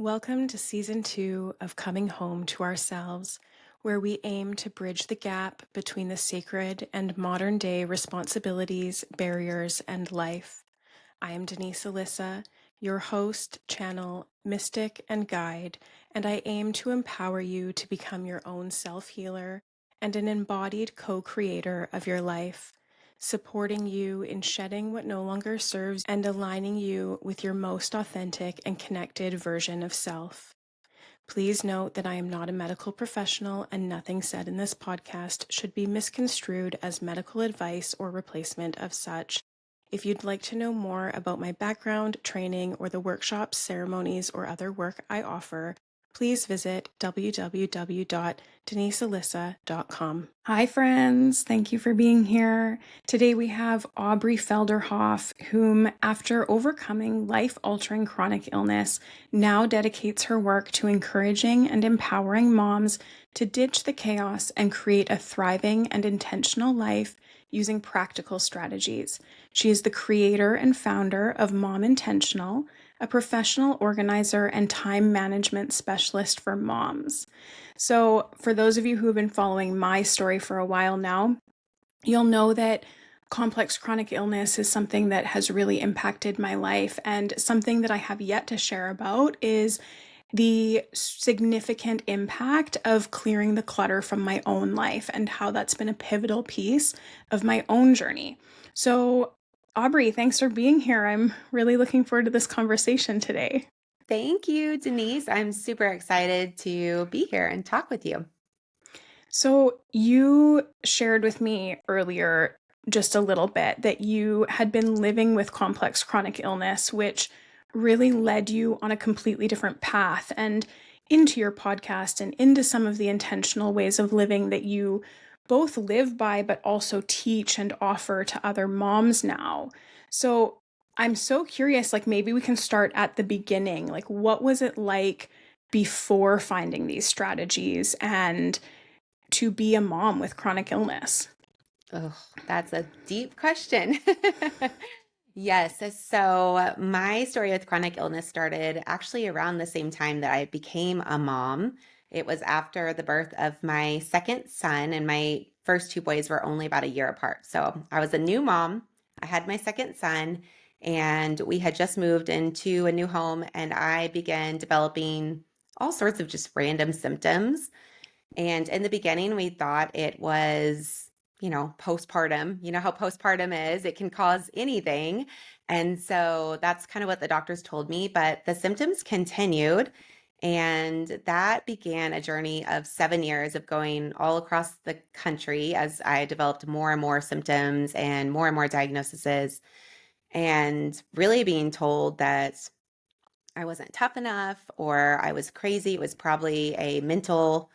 Welcome to season 2 of Coming Home to Ourselves, where we aim to bridge the gap between the sacred and modern day responsibilities, barriers, and life. I am Denise Alyssa, your host, channel, mystic, and guide, and I aim to empower you to become your own self healer and an embodied co creator of your life, supporting you in shedding what no longer serves and aligning you with your most authentic and connected version of self. Please note that I am not a medical professional and nothing said in this podcast should be misconstrued as medical advice or replacement of such. If you'd like to know more about my background, training, or the workshops, ceremonies, or other work I offer, please visit www.denisealyssa.com. Hi, friends. Thank you for being here. Today we have Aubrey Felderhoff, whom, after overcoming life-altering chronic illness, now dedicates her work to encouraging and empowering moms to ditch the chaos and create a thriving and intentional life using practical strategies. She is the creator and founder of Mom Intentional, a professional organizer and time management specialist for moms. So, for those of you who have been following my story for a while now, you'll know that complex chronic illness is something that has really impacted my life, and something that I have yet to share about is the significant impact of clearing the clutter from my own life and how that's been a pivotal piece of my own journey. So, Aubrey, thanks for being here. I'm really looking forward to this conversation today. Thank you, Denise. I'm super excited to be here and talk with you. So, you shared with me earlier just a little bit that you had been living with complex chronic illness, which really led you on a completely different path and into your podcast and into some of the intentional ways of living that you both live by, but also teach and offer to other moms now. So, I'm so curious, like maybe we can start at the beginning. Like, what was it like before finding these strategies and to be a mom with chronic illness? Oh, that's a deep question. Yes. So my story with chronic illness started actually around the same time that I became a mom. It was after the birth of my second son, and my first two boys were only about a year apart. So I was a new mom. I had my second son, and we had just moved into a new home, and I began developing all sorts of just random symptoms. And in the beginning, we thought it was, postpartum. You know how postpartum is, it can cause anything. And so that's kind of what the doctors told me. But the symptoms continued. And that began a journey of 7 years of going all across the country as I developed more and more symptoms and more diagnoses, and really being told that I wasn't tough enough or I was crazy. It was probably a mental,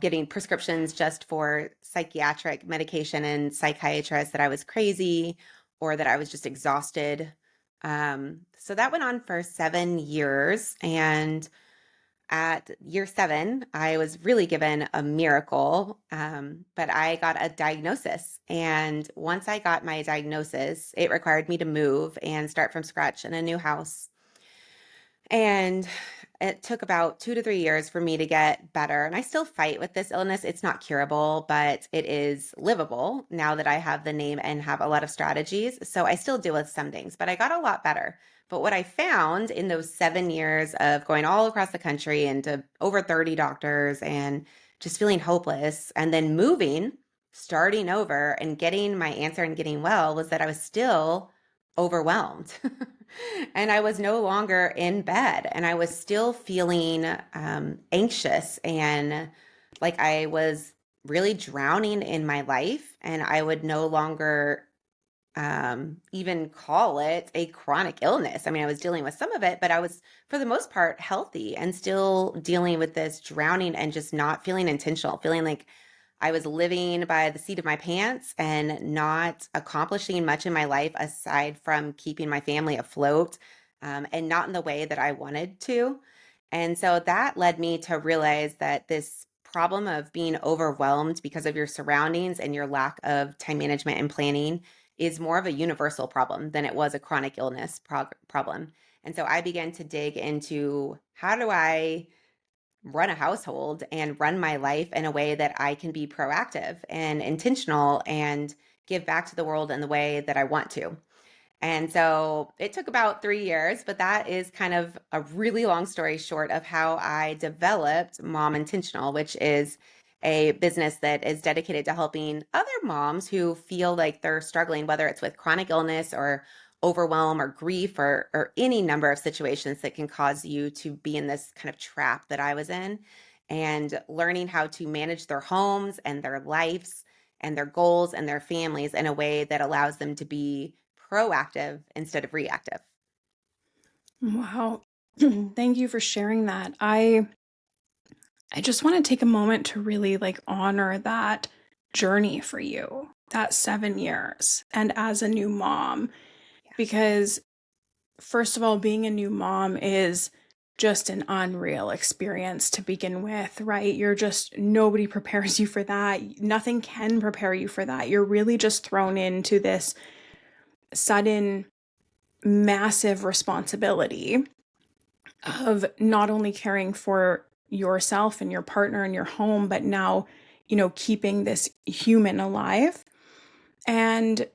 getting prescriptions just for psychiatric medication and psychiatrists, that I was crazy or that I was just exhausted. So that went on for 7 years. And at year 7, I was really given a miracle, but I got a diagnosis. And once I got my diagnosis, it required me to move and start from scratch in a new house. And it took about 2 to 3 years for me to get better. And I still fight with this illness. It's not curable, but it is livable now that I have the name and have a lot of strategies. So I still deal with some things, but I got a lot better. But what I found in those 7 years of going all across the country and to over 30 doctors and just feeling hopeless and then moving, starting over and getting my answer and getting well, was that I was still overwhelmed. And I was no longer in bed, and I was still feeling anxious and like I was really drowning in my life. And I would no longer even call it a chronic illness. I mean, I was dealing with some of it, but I was, for the most part, healthy and still dealing with this drowning and just not feeling intentional, feeling like I was living by the seat of my pants and not accomplishing much in my life aside from keeping my family afloat, and not in the way that I wanted to. And so that led me to realize that this problem of being overwhelmed because of your surroundings and your lack of time management and planning is more of a universal problem than it was a chronic illness problem. And so I began to dig into, how do I run a household and run my life in a way that I can be proactive and intentional and give back to the world in the way that I want to. And so it took about 3 years, but that is kind of a really long story short of how I developed Mom Intentional, which is a business that is dedicated to helping other moms who feel like they're struggling, whether it's with chronic illness or overwhelm or grief or any number of situations that can cause you to be in this kind of trap that I was in, and learning how to manage their homes and their lives and their goals and their families in a way that allows them to be proactive instead of reactive. Wow. Thank you for sharing that. I just want to take a moment to really like honor that journey for you, that 7 years, and as a new mom, Yeah. because first of all, being a new mom is just an unreal experience to begin with, right? You're just, nobody prepares you for that. Nothing can prepare you for that. You're really just thrown into this sudden, massive responsibility of not only caring for yourself and your partner and your home, but now, keeping this human alive. And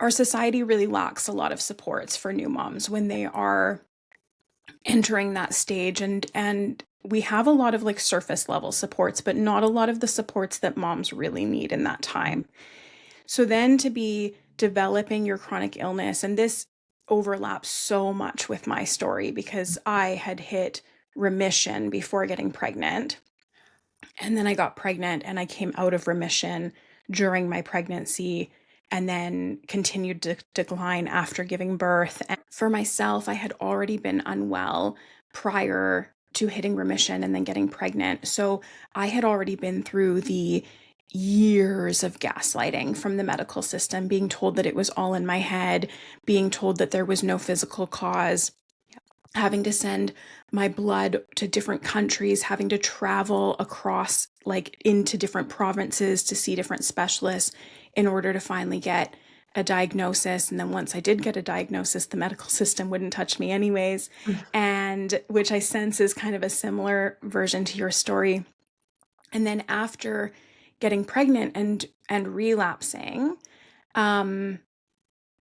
our society really lacks a lot of supports for new moms when they are entering that stage, and we have a lot of like surface level supports, but not a lot of the supports that moms really need in that time. So then to be developing your chronic illness, and this overlaps so much with my story because I had hit remission before getting pregnant. And then I got pregnant and I came out of remission during my pregnancy and then continued to decline after giving birth. And for myself, I had already been unwell prior to hitting remission and then getting pregnant. So I had already been through the years of gaslighting from the medical system, being told that it was all in my head, being told that there was no physical cause, having to send my blood to different countries, having to travel across, like into different provinces to see different specialists in order to finally get a diagnosis. And then once I did get a diagnosis, the medical system wouldn't touch me anyways. And which I sense is kind of a similar version to your story. And then after getting pregnant and relapsing, um,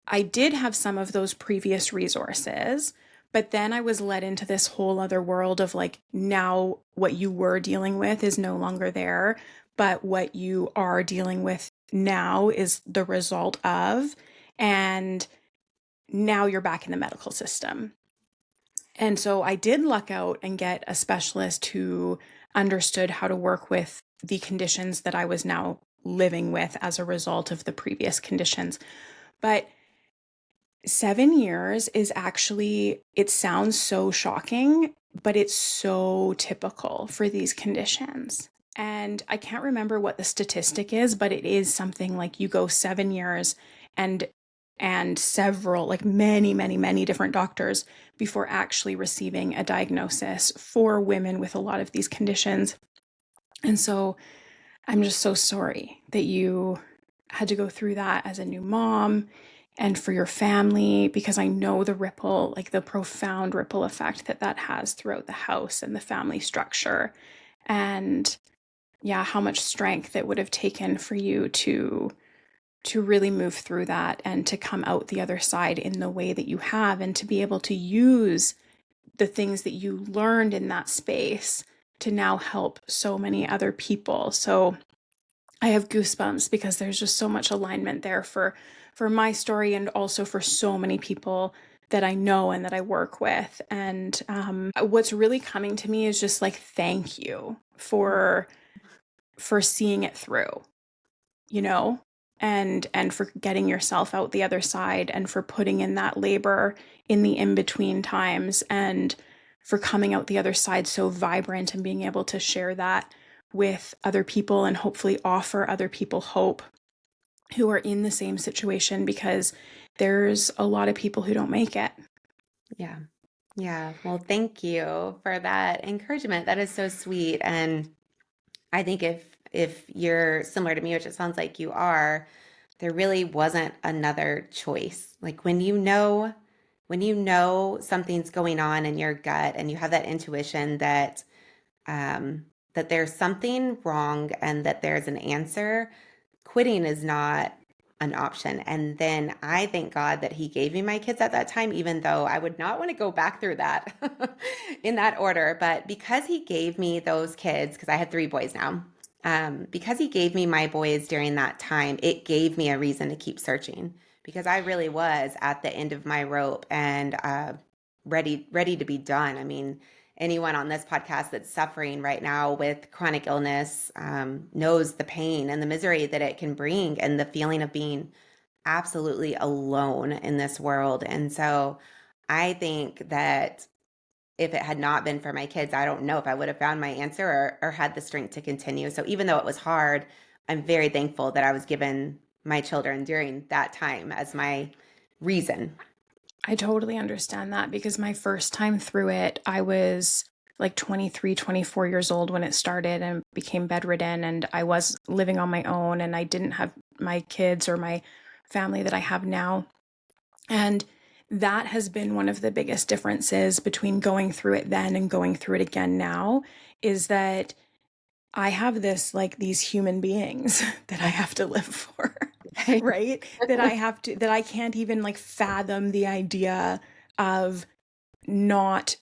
I did have some of those previous resources, but then I was led into this whole other world of like, now what you were dealing with is no longer there, but what you are dealing with now is the result of, and now you're back in the medical system. And so I did luck out and get a specialist who understood how to work with the conditions that I was now living with as a result of the previous conditions. But 7 years is actually, it sounds so shocking, but it's so typical for these conditions. And I can't remember what the statistic is, but it is something like you go 7 years and several, like many different doctors before actually receiving a diagnosis for women with a lot of these conditions. And so I'm just so sorry that you had to go through that as a new mom and for your family, because I know the ripple, like the profound ripple effect that that has throughout the house and the family structure. And yeah, how much strength it would have taken for you to really move through that and to come out the other side in the way that you have, and to be able to use the things that you learned in that space to now help so many other people. So I have goosebumps because there's just so much alignment there for my story and also for so many people that I know and that I work with. And what's really coming to me is just like, thank you for seeing it through, you know, and for getting yourself out the other side, and for putting in that labor in the in between times, and for coming out the other side so vibrant and being able to share that with other people and hopefully offer other people hope who are in the same situation, because there's a lot of people who don't make it. Yeah. Yeah. Well, thank you for that encouragement. That is so sweet. And I think if you're similar to me, which it sounds like you are, there really wasn't another choice. Like when you know when you know something's going on in your gut and you have that intuition that that there's something wrong and that there's an answer, quitting is not an option. And then I thank God that He gave me my kids at that time, even though I would not want to go back through that in that order. But because He gave me those kids, because I had three boys now, because He gave me my boys during that time, it gave me a reason to keep searching because I really was at the end of my rope and ready to be done. I mean, anyone on this podcast that's suffering right now with chronic illness knows the pain and the misery that it can bring and the feeling of being absolutely alone in this world. And so I think that if it had not been for my kids, I don't know if I would have found my answer or had the strength to continue. So even though it was hard, I'm very thankful that I was given my children during that time as my reason. I totally understand that because my first time through it, I was like 23, 24 years old when it started and became bedridden. And I was living on my own and I didn't have my kids or my family that I have now. And that has been one of the biggest differences between going through it then and going through it again now is that I have this like these human beings that I have to live for, right? That I can't even like fathom the idea of not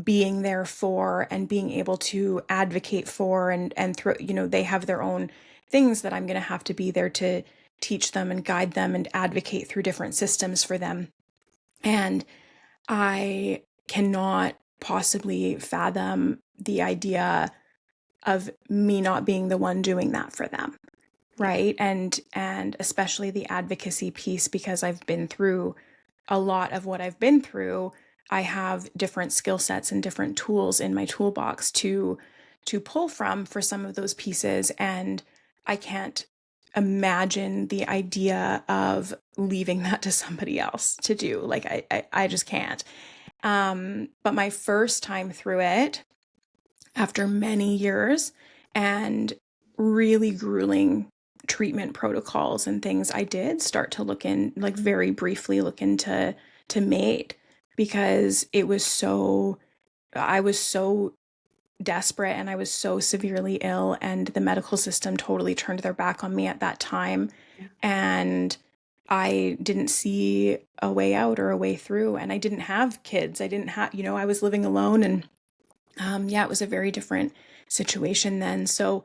being there for and being able to advocate for and through, they have their own things that I'm going to have to be there to teach them and guide them and advocate through different systems for them. And I cannot possibly fathom the idea of me not being the one doing that for them, right? And especially the advocacy piece, because I've been through a lot of what I've been through. I have different skill sets and different tools in my toolbox to pull from for some of those pieces, and I can't imagine the idea of leaving that to somebody else to do. Like I just can't. But my first time through it, after many years and really grueling treatment protocols and things, I did start to look in, like very briefly look into to MAID because I was so desperate and I was so severely ill and the medical system totally turned their back on me at that time. Yeah. And I didn't see a way out or a way through, and I didn't have kids. I didn't have, I was living alone, and yeah, it was a very different situation then. So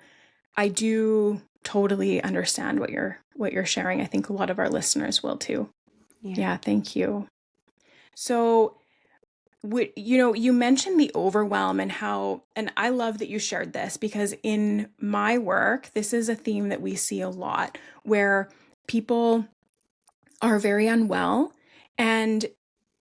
I do totally understand what you're sharing. I think a lot of our listeners will too. Yeah. Yeah, thank you. So, you mentioned the overwhelm and how, and I love that you shared this because in my work, this is a theme that we see a lot where people are very unwell and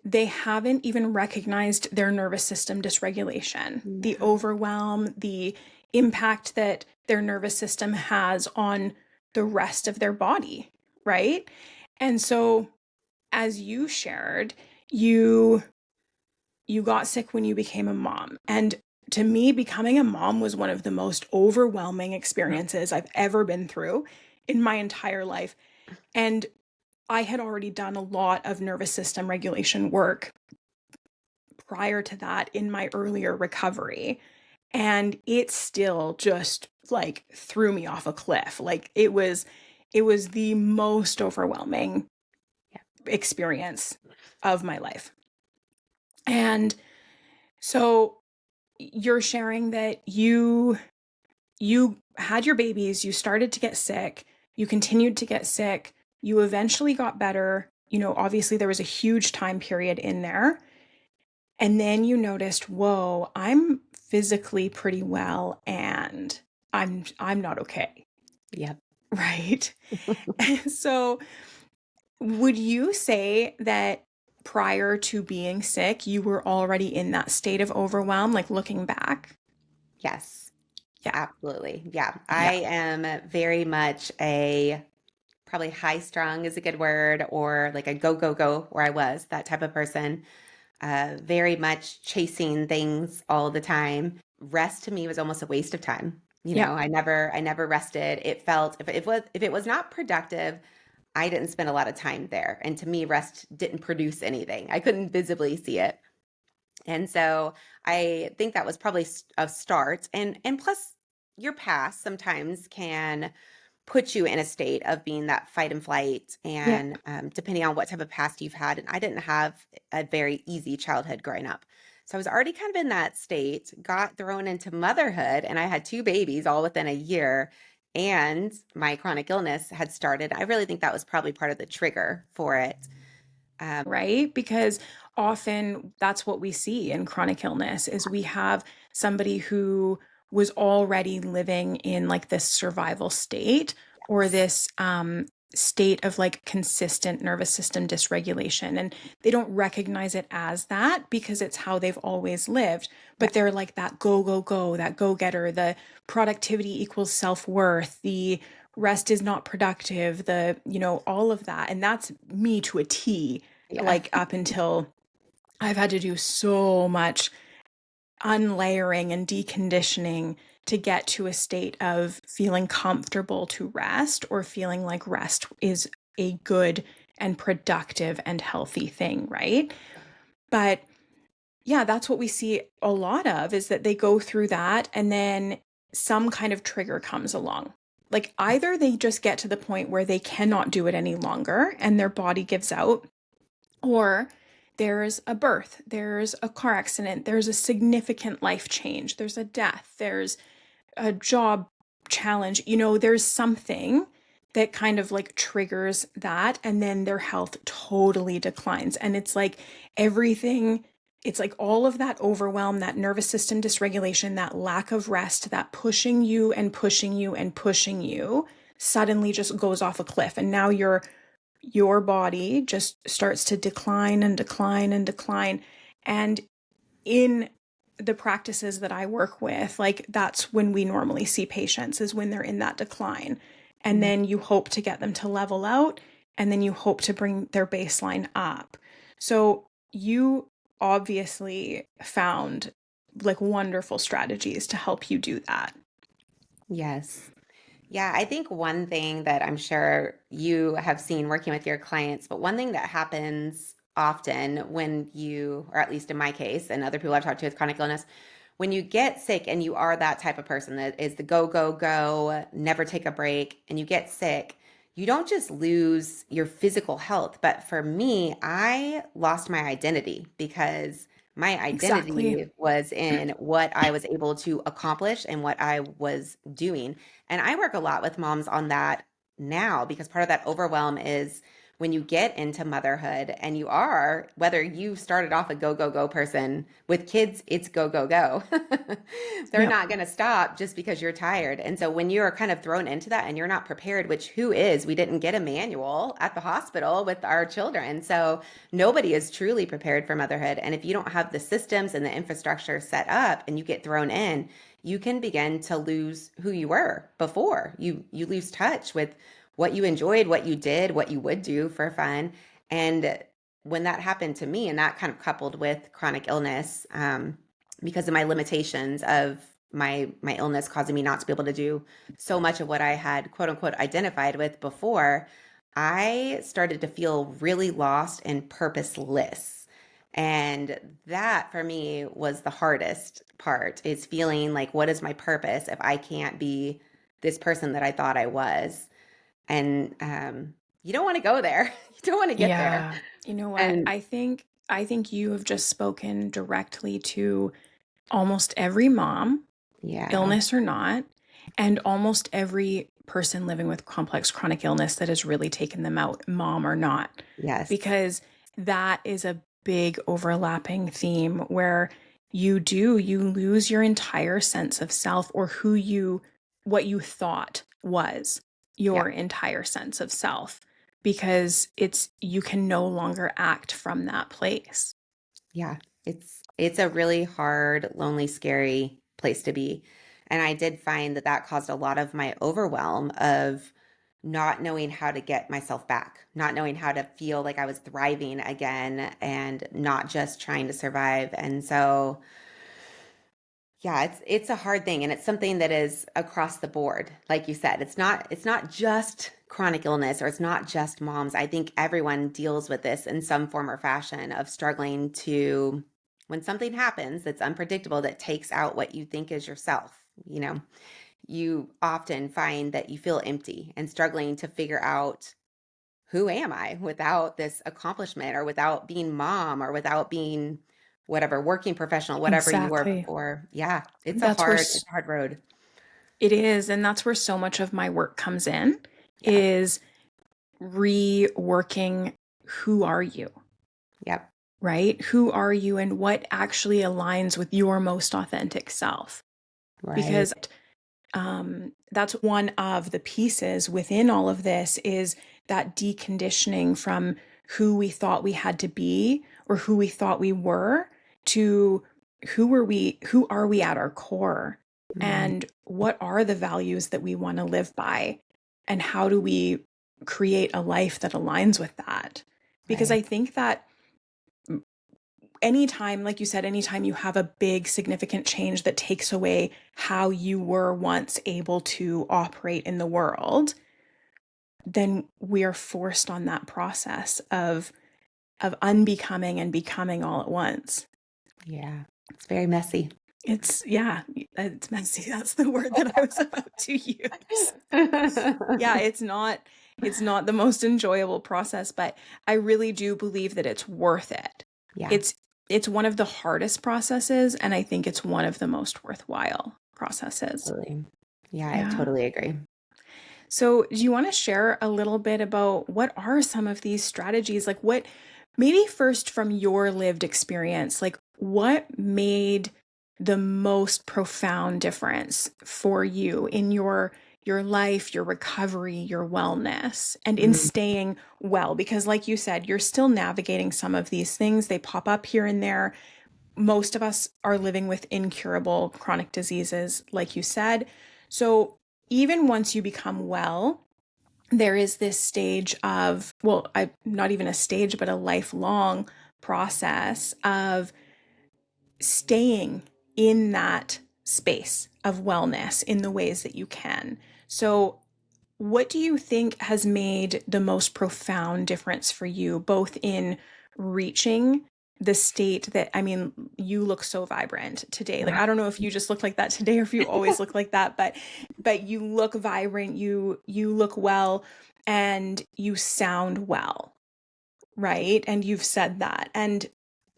they haven't even recognized their nervous system dysregulation, the Yeah. overwhelm, the impact that their nervous system has on the rest of their body, right? And so, as you shared, you got sick when you became a mom. And to me, becoming a mom was one of the most overwhelming experiences I've ever been through in my entire life. And I had already done a lot of nervous system regulation work prior to that in my earlier recovery. And it still just like threw me off a cliff. Like it was the most overwhelming Yeah. experience of my life. And so you're sharing that you had your babies, you started to get sick, you continued to get sick, you eventually got better. Obviously there was a huge time period in there. And then you noticed, whoa, I'm physically pretty well and I'm not okay. Yep. Right? So would you say that prior to being sick, you were already in that state of overwhelm, like looking back? Yes. Yeah. Absolutely. Yeah. I Yeah. am very much a probably high strung is a good word, or like a go, go, go, where I was that type of person. Very much chasing things all the time. Rest to me was almost a waste of time. Yeah. I never rested. It felt if it was not productive, I didn't spend a lot of time there. And to me, rest didn't produce anything. I couldn't visibly see it. And so I think that was probably a start. And plus, your past sometimes can put you in a state of being that fight and flight, Yep. and depending on what type of past you've had. And I didn't have a very easy childhood growing up. So I was already kind of in that state, got thrown into motherhood, and I had two babies all within a year. And my chronic illness had started. I really think that was probably part of the trigger for it. Um, Right? Because often that's what we see in chronic illness is we have somebody who was already living in like this survival state or this state of like consistent nervous system dysregulation, and they don't recognize it as that because it's how they've always lived, yeah, but they're like that go go go, that go getter, the productivity equals self-worth, the rest is not productive, the all of that. And that's me to a T, yeah, like up until I've had to do so much unlayering and deconditioning to get to a state of feeling comfortable to rest or feeling like rest is a good and productive and healthy thing, right? But yeah, that's what we see a lot of is that they go through that and then some kind of trigger comes along. Like either they just get to the point where they cannot do it any longer and their body gives out, or there's a birth, there's a car accident, there's a significant life change, there's a death, there's a job challenge, there's something that kind of like triggers that, and then their health totally declines. And it's like everything, it's like all of that overwhelm, that nervous system dysregulation, that lack of rest, that pushing you and pushing you and pushing you suddenly just goes off a cliff. And now your body just starts to decline and decline and decline. And in the practices that I work with, like that's when we normally see patients is when they're in that decline. And mhm. then you hope to get them to level out and then you hope to bring their baseline up. So you obviously found like wonderful strategies to help you do that. Yes. Yeah, I think one thing that I'm sure you have seen working with your clients, but one thing that happens often when you, or at least in my case, and other people I've talked to with chronic illness, when you get sick and you are that type of person that is the go, go, go, never take a break, and you get sick, you don't just lose your physical health. But for me, I lost my identity because my Exactly. identity was in what I was able to accomplish and what I was doing. And I work a lot with moms on that now because part of that overwhelm is when you get into motherhood and you are, whether you started off a go, go, go person with kids, it's go, go, go. They're Yep. not going to stop just because you're tired. And so when you're kind of thrown into that and you're not prepared, which who is, we didn't get a manual at the hospital with our children. So nobody is truly prepared for motherhood. And if you don't have the systems and the infrastructure set up and you get thrown in, you can begin to lose who you were before. You lose touch with what you enjoyed, what you did, what you would do for fun. And when that happened to me, and that kind of coupled with chronic illness, because of my limitations of my illness causing me not to be able to do so much of what I had quote unquote identified with before, I started to feel really lost and purposeless. And that for me was the hardest part is feeling like, what is my purpose if I can't be this person that I thought I was? And you don't want to go there. You don't want to get there. Yeah. You know what? And I think you have just spoken directly to almost every mom, yeah, illness or not, and almost every person living with complex chronic illness that has really taken them out, mom or not, yes, because that is a big overlapping theme where you lose your entire sense of self or what you thought was yeah, your entire sense of self because you can no longer act from that place. yeah. It's a really hard, lonely, scary place to be. And I did find that that caused a lot of my overwhelm of not knowing how to get myself back, not knowing how to feel like I was thriving again and not just trying to survive. And so Yeah, it's a hard thing, and it's something that is across the board. Like you said, it's not just chronic illness, or it's not just moms. I think everyone deals with this in some form or fashion of struggling to, when something happens that's unpredictable, that takes out what you think is yourself, you often find that you feel empty and struggling to figure out, who am I without this accomplishment, or without being mom, or without being whatever working professional, whatever you were Exactly. before. Yeah, That's where it's a hard road. it is, and that's where so much of my work comes in, Yeah. is reworking who are you, Yep. right? Who are you and what actually aligns with your most authentic self? Right. Because that's one of the pieces within all of this, is that deconditioning from who we thought we had to be or who we thought we were, to who are we at our core, Right. and what are the values that we want to live by, and how do we create a life that aligns with that. Because Right. I think that anytime, like you said, anytime you have a big significant change that takes away how you were once able to operate in the world, then we are forced on that process of unbecoming and becoming all at once. Yeah. It's very messy. It's, yeah, it's messy. That's the word that I was about to use. Yeah, it's not the most enjoyable process, but I really do believe that it's worth it. Yeah. It's one of the hardest processes, and I think it's one of the most worthwhile processes. Totally. Yeah, I Yeah. totally agree. So, do you want to share a little bit about what are some of these strategies? Like, what, maybe first from your lived experience, like what made the most profound difference for you in your life, your recovery, your wellness, and in Mm. staying well? Because like you said, you're still navigating some of these things. They pop up here and there. Most of us are living with incurable chronic diseases, like you said. So, even once you become well, there is this stage of, well, not even a stage, but a lifelong process of staying in that space of wellness in the ways that you can. So, what do you think has made the most profound difference for you, both in reaching the state that, I mean, you look so vibrant today. Like, I don't know if you just look like that today or if you always look like that, but you look vibrant, you look well, and you sound well, right? And you've said that. And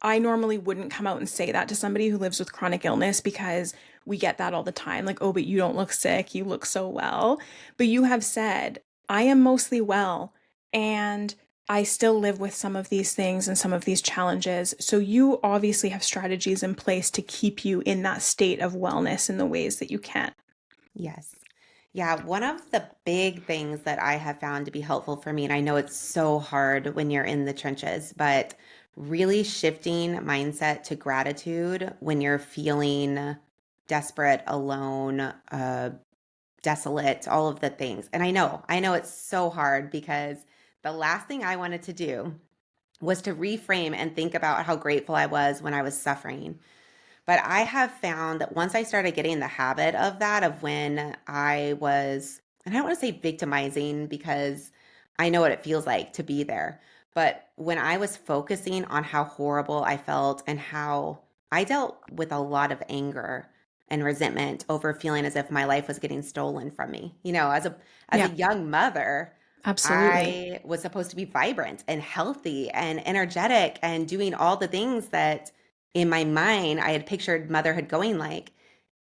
I normally wouldn't come out and say that to somebody who lives with chronic illness, because we get that all the time. Like, oh, but you don't look sick. You look so well. But you have said, I am mostly well, and I still live with some of these things and some of these challenges. So you obviously have strategies in place to keep you in that state of wellness in the ways that you can. Yes. Yeah, one of the big things that I have found to be helpful for me, and I know it's so hard when you're in the trenches, but really shifting mindset to gratitude when you're feeling desperate, alone, desolate, all of the things. And I know it's so hard, because the last thing I wanted to do was to reframe and think about how grateful I was when I was suffering. But I have found that once I started getting the habit of that, of when I was, and I don't want to say victimizing, because I know what it feels like to be there. But when I was focusing on how horrible I felt, and how I dealt with a lot of anger and resentment over feeling as if my life was getting stolen from me. As a Yeah, young mother, absolutely. I was supposed to be vibrant and healthy and energetic and doing all the things that in my mind I had pictured motherhood going like.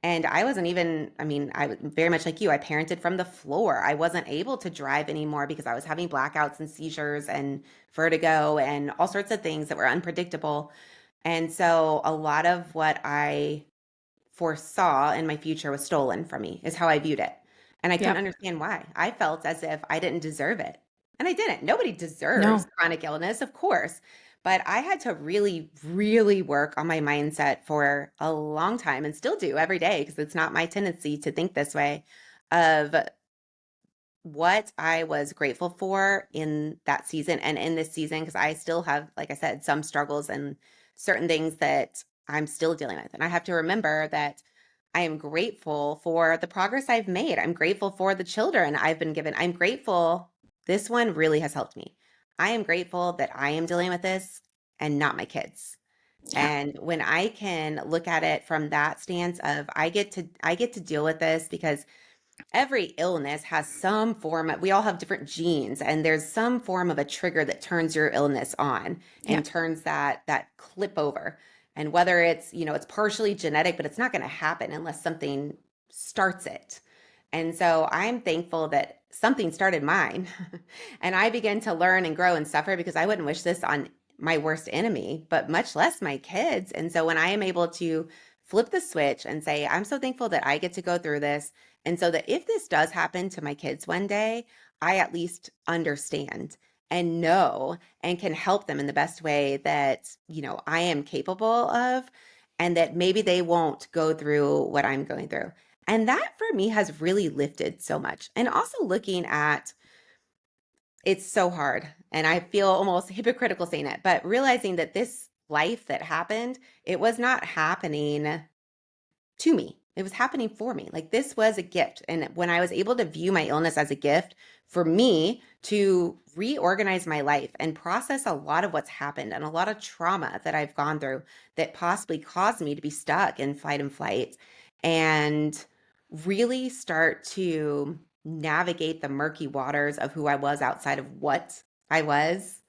And I wasn't even, I mean, I was very much like you. I parented from the floor. I wasn't able to drive anymore because I was having blackouts and seizures and vertigo and all sorts of things that were unpredictable. And so a lot of what I foresaw in my future was stolen from me, is how I viewed it. And I couldn't Yep. understand why. I felt as if I didn't deserve it. And I didn't. Nobody deserves No. chronic illness, of course. But I had to really, really work on my mindset for a long time, and still do every day, because it's not my tendency to think this way, of what I was grateful for in that season and in this season, because I still have, like I said, some struggles and certain things that I'm still dealing with. And I have to remember that I am grateful for the progress I've made. I'm grateful for the children I've been given. I'm grateful. This one really has helped me. I am grateful that I am dealing with this and not my kids. Yeah. And when I can look at it from that stance of I get to deal with this because every illness has some form of, we all have different genes, and there's some form of a trigger that turns your illness on Yeah. and turns that clip over. And whether it's, it's partially genetic, but it's not going to happen unless something starts it. And so I'm thankful that something started mine and I began to learn and grow and suffer, because I wouldn't wish this on my worst enemy, but much less my kids. And so when I am able to flip the switch and say, I'm so thankful that I get to go through this, and so that if this does happen to my kids one day, I at least understand and know and can help them in the best way that, I am capable of, and that maybe they won't go through what I'm going through. And that for me has really lifted so much. And also looking at, it's so hard and I feel almost hypocritical saying it, but realizing that this life that happened, it was not happening to me. It was happening for me. Like, this was a gift. And when I was able to view my illness as a gift for me to reorganize my life and process a lot of what's happened and a lot of trauma that I've gone through that possibly caused me to be stuck in fight and flight, and really start to navigate the murky waters of who I was outside of what I was.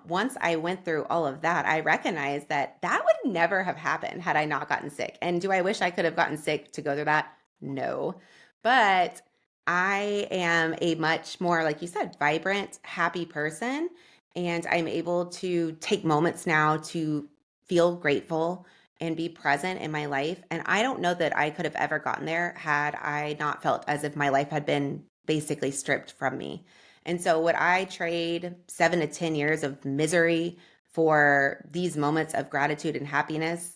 Once I went through all of that, I recognized that that would never have happened had I not gotten sick. And do I wish I could have gotten sick to go through that? No. But I am a much more, like you said, vibrant, happy person. And I'm able to take moments now to feel grateful and be present in my life. And I don't know that I could have ever gotten there had I not felt as if my life had been basically stripped from me. And so, would I trade 7 to 10 years of misery for these moments of gratitude and happiness?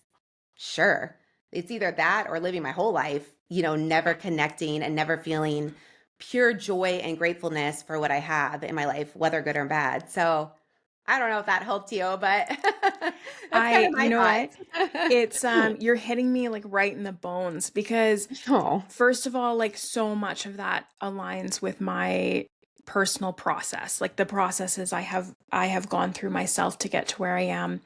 Sure. It's either that or living my whole life, never connecting and never feeling pure joy and gratefulness for what I have in my life, whether good or bad. So, I don't know if that helped you, but that's kind of You my know what? thoughts. It's you're hitting me like right in the bones because Oh, first of all, like so much of that aligns with my personal process, like the processes I have gone through myself to get to where I am.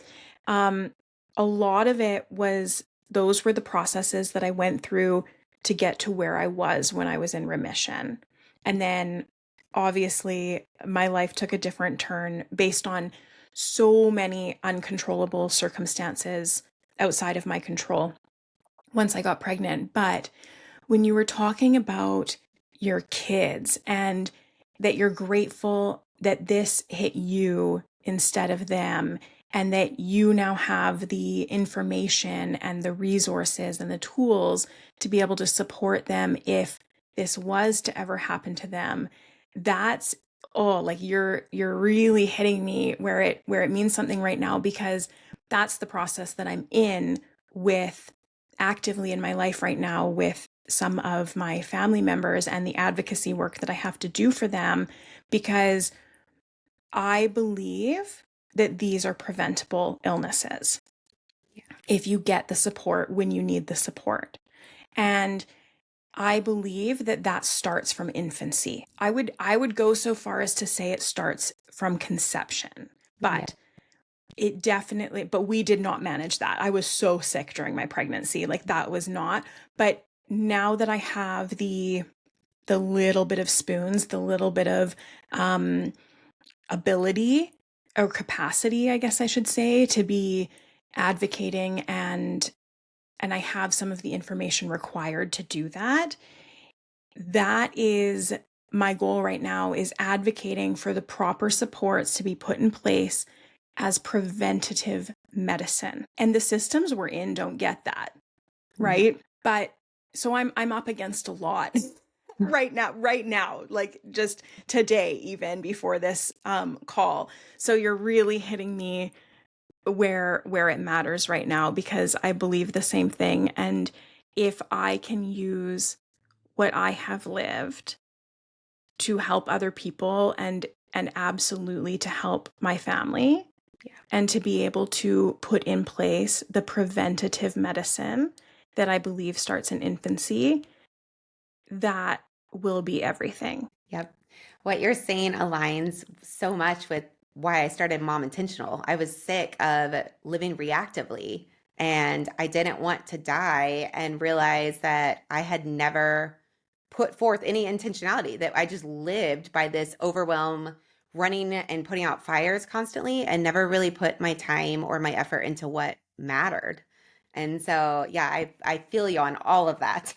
Um, a lot of it was those were the processes that I went through to get to where I was when I was in remission. And then obviously my life took a different turn based on so many uncontrollable circumstances outside of my control once I got pregnant. But when you were talking about your kids and that you're grateful that this hit you instead of them, and that you now have the information and the resources and the tools to be able to support them if this was to ever happen to them, that's like you're really hitting me where it means something right now, because that's the process that I'm in with actively in my life right now with some of my family members and the advocacy work that I have to do for them, because I believe that these are preventable illnesses yeah. if you get the support when you need the support. And I believe that that starts from infancy. I would go so far as to say it starts from conception. Yeah. But it definitely, but we did not manage that. I was so sick during my pregnancy. Like that was not, but now that I have the little bit of spoons, the little bit of ability or capacity, I guess I should say, to be advocating, and I have some of the information required to do that. That is my goal right now, is advocating for the proper supports to be put in place as preventative medicine. And the systems we're in don't get that, No. right? But so I'm up against a lot right now, like just today, even before this call. So you're really hitting me where it matters right now, because I believe the same thing. And if I can use what I have lived to help other people, and absolutely to help my family, Yeah. and to be able to put in place the preventative medicine that I believe starts in infancy, that will be everything. Yep. What you're saying aligns so much with why I started Mom Intentional. I was sick of living reactively and I didn't want to die and realize that I had never put forth any intentionality, that I just lived by this overwhelm, running and putting out fires constantly and never really put my time or my effort into what mattered. And so, yeah, I feel you on all of that.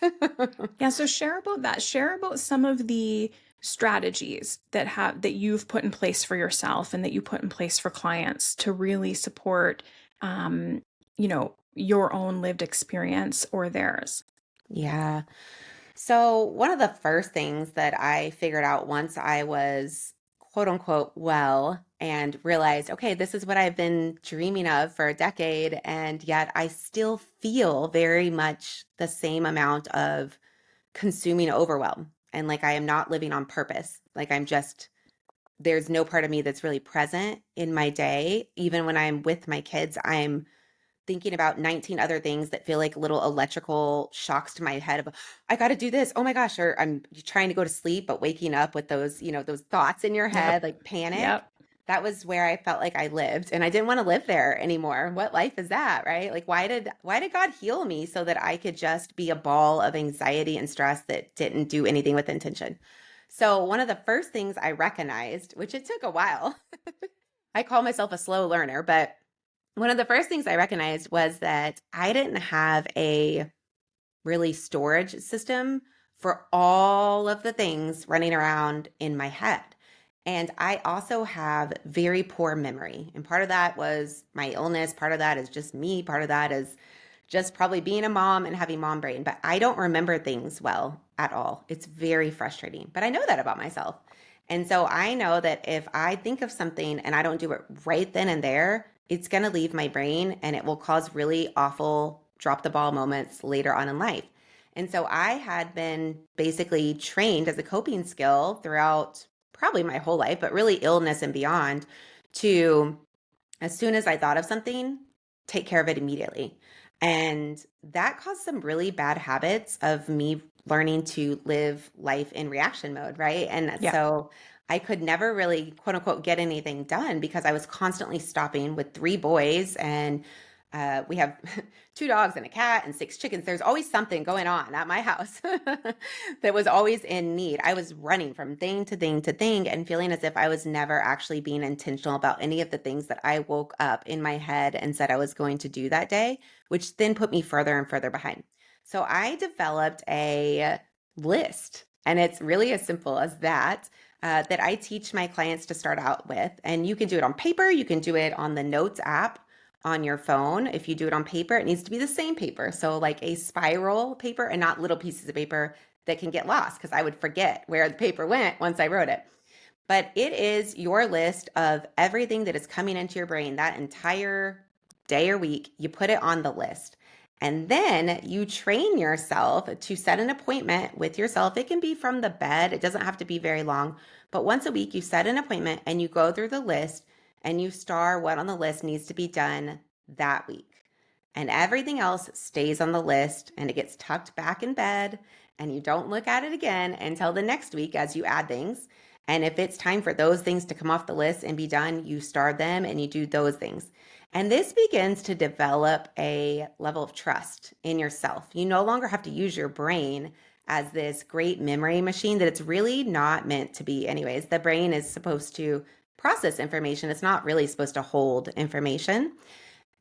Yeah, so share about that. Share about some of the strategies that you've put in place for yourself and that you put in place for clients to really support um, your own lived experience or theirs. Yeah. So, one of the first things that I figured out once I was quote unquote well and realized, okay, this is what I've been dreaming of for a decade. And yet I still feel very much the same amount of consuming overwhelm. And like I am not living on purpose. Like I'm just, there's no part of me that's really present in my day. Even when I'm with my kids, I'm thinking about 19 other things that feel like little electrical shocks to my head of I got to do this. Oh my gosh, or I'm trying to go to sleep but waking up with those, those thoughts in your Yep. head like panic. Yep. That was where I felt like I lived and I didn't want to live there anymore. What life is that, right? Like why did God heal me so that I could just be a ball of anxiety and stress that didn't do anything with intention? So, one of the first things I recognized, which it took a while, I call myself a slow learner, but one of the first things I recognized was that I didn't have a really storage system for all of the things running around in my head. And I also have very poor memory. And part of that was my illness. Part of that is just me. Part of that is just probably being a mom and having mom brain. But I don't remember things well at all. It's very frustrating. But I know that about myself. And so I know that if I think of something and I don't do it right then and there, it's going to leave my brain and it will cause really awful drop the ball moments later on in life. And so I had been basically trained as a coping skill throughout probably my whole life, but really illness and beyond, to as soon as I thought of something, take care of it immediately. And that caused some really bad habits of me learning to live life in reaction mode, right? And Yeah. so I could never really, quote unquote, get anything done because I was constantly stopping with three boys and we have two dogs and a cat and six chickens. There's always something going on at my house that was always in need. I was running from thing to thing to thing and feeling as if I was never actually being intentional about any of the things that I woke up in my head and said I was going to do that day, which then put me further and further behind. So I developed a list, and it's really as simple as that. That I teach my clients to start out with. And you can do it on paper, you can do it on the Notes app on your phone. If you do it on paper, it needs to be the same paper. So, like a spiral paper and not little pieces of paper that can get lost because I would forget where the paper went once I wrote it. But it is your list of everything that is coming into your brain that entire day or week. You put it on the list. And then you train yourself to set an appointment with yourself. It can be from the bed, it doesn't have to be very long. But once a week, you set an appointment and you go through the list and you star what on the list needs to be done that week. And everything else stays on the list and it gets tucked back in bed and you don't look at it again until the next week as you add things. And if it's time for those things to come off the list and be done, you star them and you do those things. And this begins to develop a level of trust in yourself. You no longer have to use your brain as this great memory machine that it's really not meant to be, anyways. The brain is supposed to process information, it's not really supposed to hold information.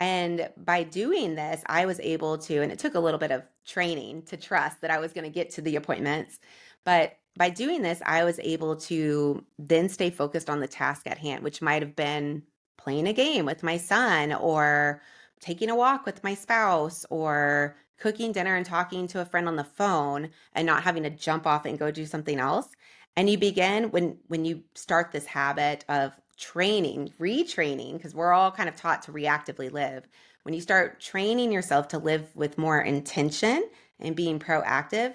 And by doing this, I was able to, and it took a little bit of training to trust that I was going to get to the appointments. But by doing this, I was able to then stay focused on the task at hand, which might have been playing a game with my son or taking a walk with my spouse or cooking dinner and talking to a friend on the phone and not having to jump off and go do something else. And you begin when you start this habit of training, retraining, because we're all kind of taught to reactively live. When you start training yourself to live with more intention and being proactive,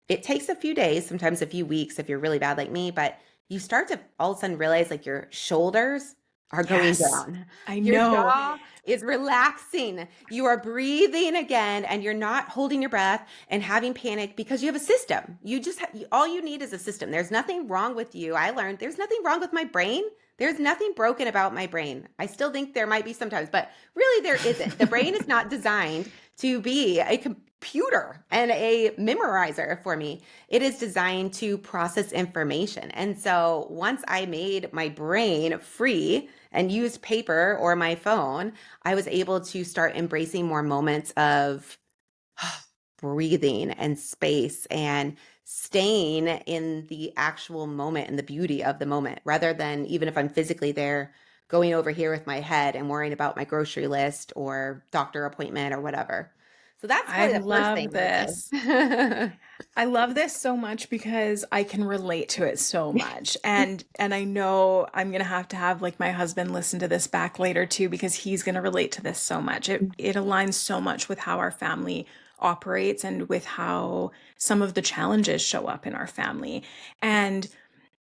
it takes a few days, sometimes a few weeks if you're really bad like me, but you start to all of a sudden realize like your shoulders are going Yes. down. I Your know. jaw. is relaxing. You are breathing again and you're not holding your breath and having panic because you have a system. You just all you need is a system. There's nothing wrong with you. I learned there's nothing wrong with my brain. There's nothing broken about my brain. I still think there might be sometimes, but really there isn't. The brain is not designed to be a computer and a memorizer for me. It is designed to process information. And so once I made my brain free and used paper or my phone, I was able to start embracing more moments of breathing and space and staying in the actual moment and the beauty of the moment rather than, even if I'm physically there, going over here with my head and worrying about my grocery list or doctor appointment or whatever. So that's I probably the first love thing I would this. say. I love this so much because I can relate to it so much. And I know I'm going to have like my husband listen to this back later too because he's going to relate to this so much. It aligns so much with how our family operates and with how some of the challenges show up in our family. And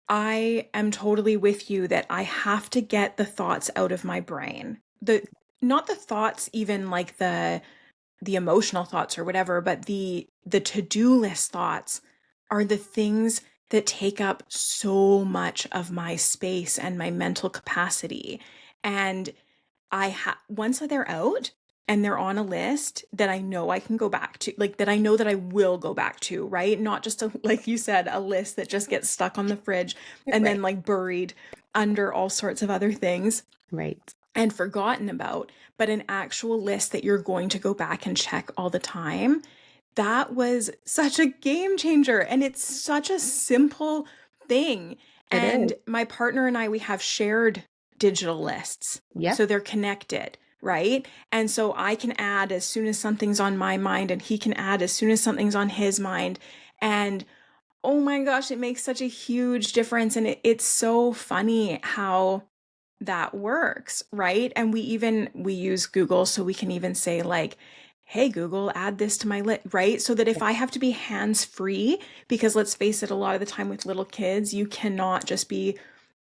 I am totally with you that I have to get the thoughts out of my brain. The Not the thoughts even like the emotional thoughts or whatever, but the to-do list thoughts are the things that take up so much of my space and my mental capacity. And once they're out and they're on a list that I know I can go back to, like that I know that I will go back to, right? Not just like you said, a list that just gets stuck on the fridge and Right. then like buried under all sorts of other things Right. and forgotten about, but an actual list that you're going to go back and check all the time. That was such a game changer. And it's such a simple thing. It is. And my partner and I, we have shared digital lists. So Yep. they're connected, right? And so I can add as soon as something's on my mind, and he can add as soon as something's on his mind. And oh my gosh, it makes such a huge difference. And it's so funny how that works, right? And we use Google, so we can even say like, hey Google, add this to my list, right? So that if I have to be hands free, because let's face it, a lot of the time with little kids, you cannot just be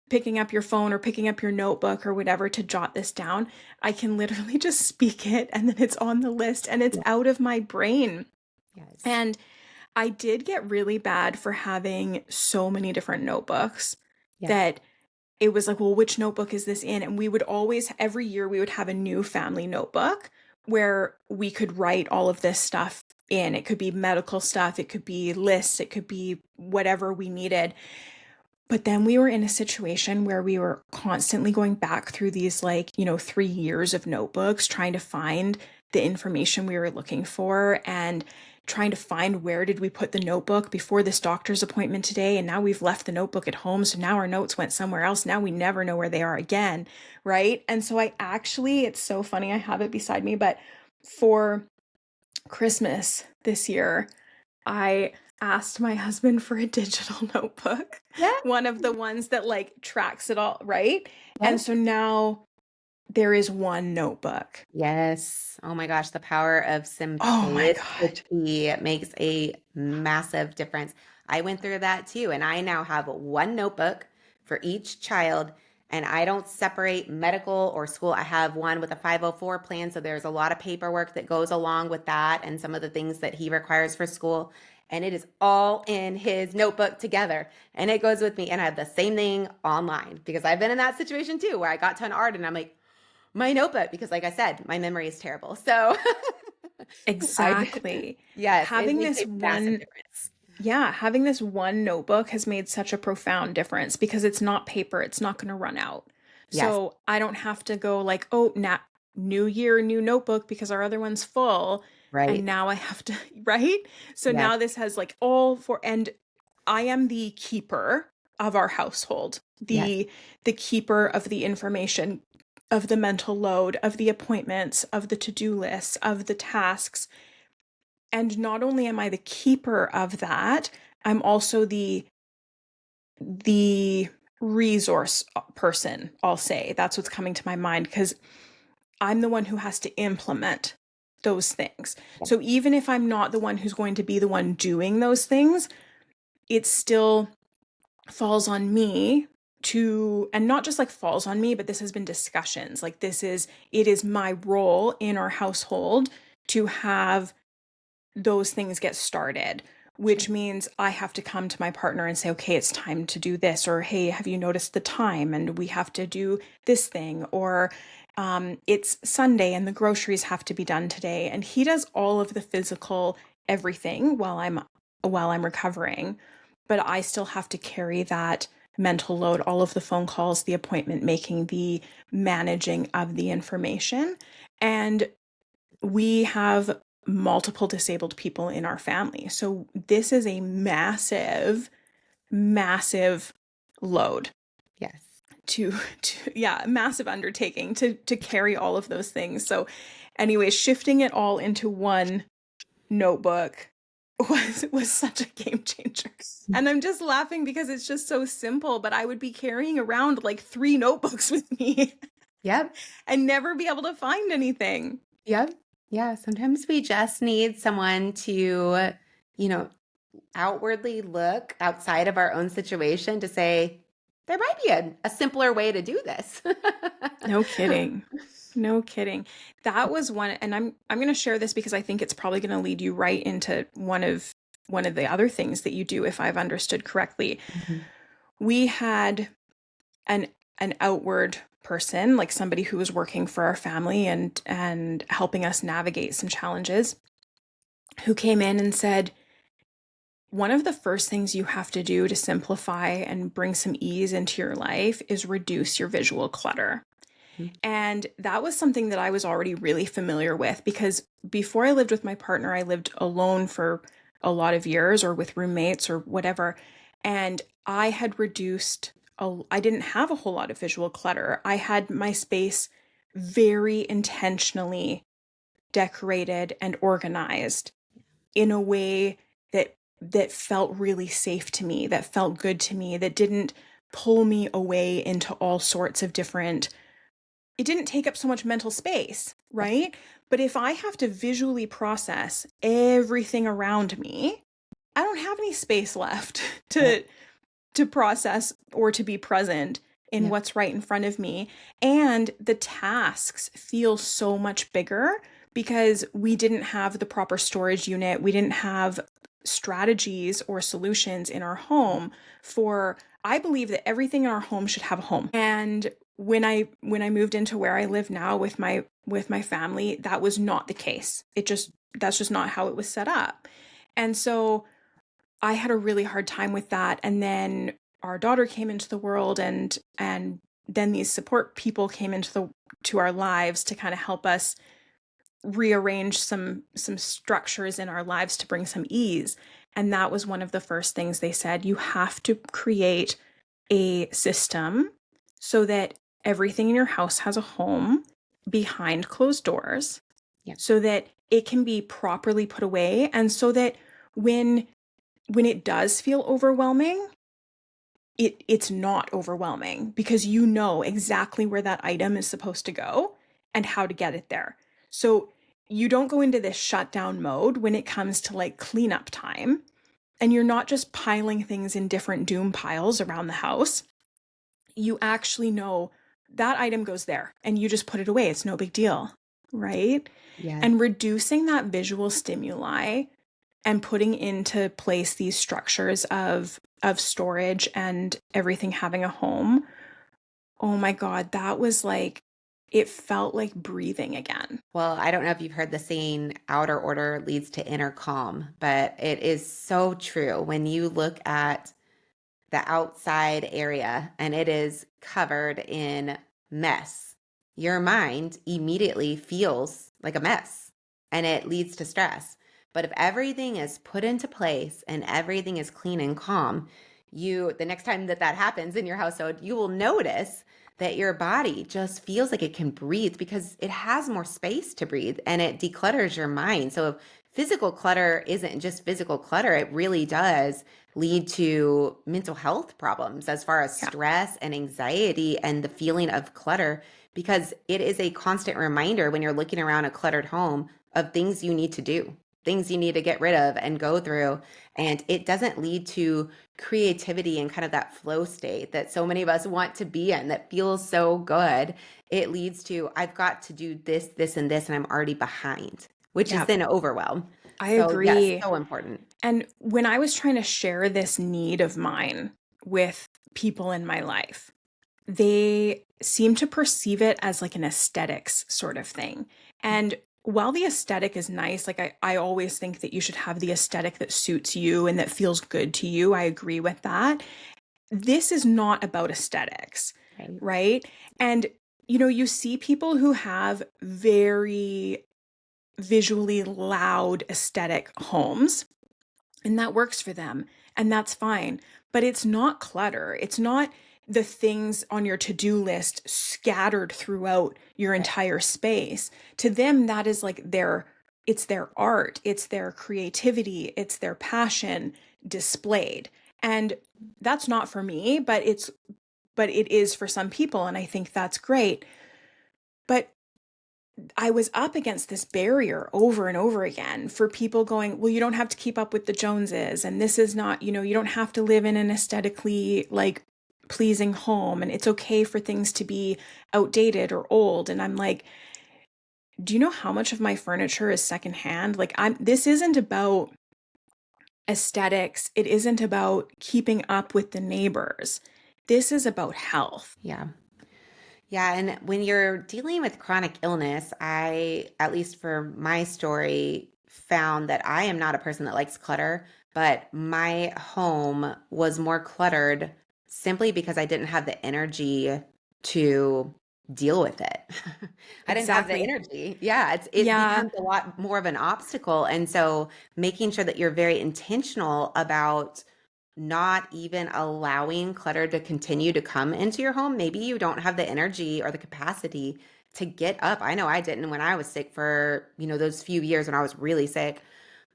picking up your phone or picking up your notebook or whatever to jot this down. I can literally just speak it and then it's on the list and it's Yeah. out of my brain. Yes. And I did get really bad for having so many different notebooks Yeah. that it was like, well, which notebook is this in? And we would always, every year, we would have a new family notebook where we could write all of this stuff in. It could be medical stuff, it could be lists, it could be whatever we needed. But then we were in a situation where we were constantly going back through these, like, 3 years of notebooks, trying to find the information we were looking for and trying to find where did we put the notebook before this doctor's appointment today. And now we've left the notebook at home. So now our notes went somewhere else. Now we never know where they are again. Right. And so it's so funny. I have it beside me, but for Christmas this year, I asked my husband for a digital notebook, Yeah. one of the ones that like tracks it all, right? And Yep. so now there is one notebook. Yes. Oh my gosh, the power of Oh my God. simplicity makes a massive difference. I went through that too, and I now have one notebook for each child, and I don't separate medical or school. I have one with a 504 plan, so there's a lot of paperwork that goes along with that and some of the things that he requires for school. And it is all in his notebook together. And it goes with me. And I have the same thing online because I've been in that situation too, where I got to an art and I'm like, my notebook, because like I said, my memory is terrible. So I did, Exactly. yes, it Having makes this a massive one, difference. yeah, having this one notebook has made such a profound difference because it's not paper, it's not going to run out. Yes, So I don't have to go like, oh, new year, new notebook because our other one's full. And right. now I have to, right? So Yes, now this has like all for, and I am the keeper of our household, yes, the keeper of the information, of the mental load, of the appointments, of the to-do lists, of the tasks. And not only am I the keeper of that, I'm also the resource person, I'll say. That's what's coming to my mind because I'm the one who has to implement those things. yes, So even if I'm not the one who's going to be the one doing those things, it still falls on me and not just like falls on me, but this has been discussions. Like it is my role in our household to have those things get started, Sure. which means I have to come to my partner and say, okay, it's time to do this, or hey, have you noticed the time? And we have to do this thing, or it's Sunday and the groceries have to be done today. And he does all of the physical everything while I'm recovering, but I still have to carry that mental load, all of the phone calls, the appointment making, the managing of the information. And we have multiple disabled people in our family. So this is a massive, massive load Yes. yeah, massive undertaking to carry all of those things. So anyway, shifting it all into one notebook was such a game changer. And I'm just laughing because it's just so simple, but I would be carrying around like 3 notebooks with me Yep. and never be able to find anything. Yep. Yeah. Sometimes we just need someone to, you know, outwardly look outside of our own situation to say, there might be a simpler way to do this. No kidding. No kidding. That was one, and I'm going to share this because I think it's probably going to lead you right into one of the other things that you do if I've understood correctly. Mhm. We had an outward person, like somebody who was working for our family and helping us navigate some challenges, who came in and said, one of the first things you have to do to simplify and bring some ease into your life is reduce your visual clutter. Mhm. And that was something that I was already really familiar with because before I lived with my partner, I lived alone for a lot of years or with roommates or whatever. And I had I didn't have a whole lot of visual clutter. I had my space very intentionally decorated and organized in a way that felt really safe to me, that felt good to me, that didn't pull me away into all sorts of different, it didn't take up so much mental space, Yeah. right? But if I have to visually process everything around me, I don't have any space left Yep. to process or to be present in Yep. what's right in front of me. And the tasks feel so much bigger because we didn't have the proper storage unit. We didn't have strategies or solutions in our home for, I believe that everything in our home should have a home. And when I moved into where I live now with my family, that was not the case. That's just not how it was set up. And so I had a really hard time with that. And then our daughter came into the world and then these support people came to our lives to kind of help us rearrange some structures in our lives to bring some ease. And that was one of the first things they said. You have to create a system so that everything in your house has a home behind closed doors Yep. so that it can be properly put away and so that when it does feel overwhelming, it's not overwhelming because you know exactly where that item is supposed to go and how to get it there. So you don't go into this shutdown mode when it comes to like cleanup time, and you're not just piling things in different doom piles around the house. You actually know that item goes there and you just put it away. It's no big deal, right? Yes. And reducing that visual stimuli and putting into place these structures of storage and everything having a home. Oh my God, that was like, it felt like breathing again. Well, I don't know if you've heard the saying, outer order leads to inner calm, but it is so true. When you look at the outside area and it is covered in mess, your mind immediately feels like a mess and it leads to stress. But if everything is put into place and everything is clean and calm, the next time that happens in your household, you will notice that your body just feels like it can breathe because it has more space to breathe and it declutters your mind. So physical clutter isn't just physical clutter, it really does lead to mental health problems as far as Yeah. stress and anxiety and the feeling of clutter, because it is a constant reminder when you're looking around a cluttered home of things you need to do. things you need to get rid of and go through. And it doesn't lead to creativity and kind of that flow state that so many of us want to be in that feels so good. It leads to, I've got to do this, this, and this, and I'm already behind, which is Yeah, then overwhelm. I So, yes, agree. so important. And when I was trying to share this need of mine with people in my life, they seem to perceive it as like an aesthetics sort of thing. And while the aesthetic is nice, like I always think that you should have the aesthetic that suits you and that feels good to you. I agree with that. This is not about aesthetics, Right. right? And, you see people who have very visually loud aesthetic homes, and that works for them, and that's fine. But it's not clutter. It's not the things on your to-do list scattered throughout your Right. entire space. To them, that is like it's their art, it's their creativity, it's their passion displayed. And that's not for me, but it is for some people, and I think that's great. But I was up against this barrier over and over again for people going, well, you don't have to keep up with the Joneses. And this is not, you don't have to live in an aesthetically like pleasing home. And it's okay for things to be outdated or old. And I'm like, do you know how much of my furniture is secondhand? Like, this isn't about aesthetics. It isn't about keeping up with the neighbors. This is about health. Yeah. Yeah, and when you're dealing with chronic illness, I, at least for my story, found that I am not a person that likes clutter, but my home was more cluttered simply because I didn't have the energy to deal with it. I didn't have the Exactly. energy. Yeah, it Yeah. becomes a lot more of an obstacle. And so making sure that you're very intentional about not even allowing clutter to continue to come into your home. Maybe you don't have the energy or the capacity to get up. I know I didn't when I was sick for, those few years when I was really sick,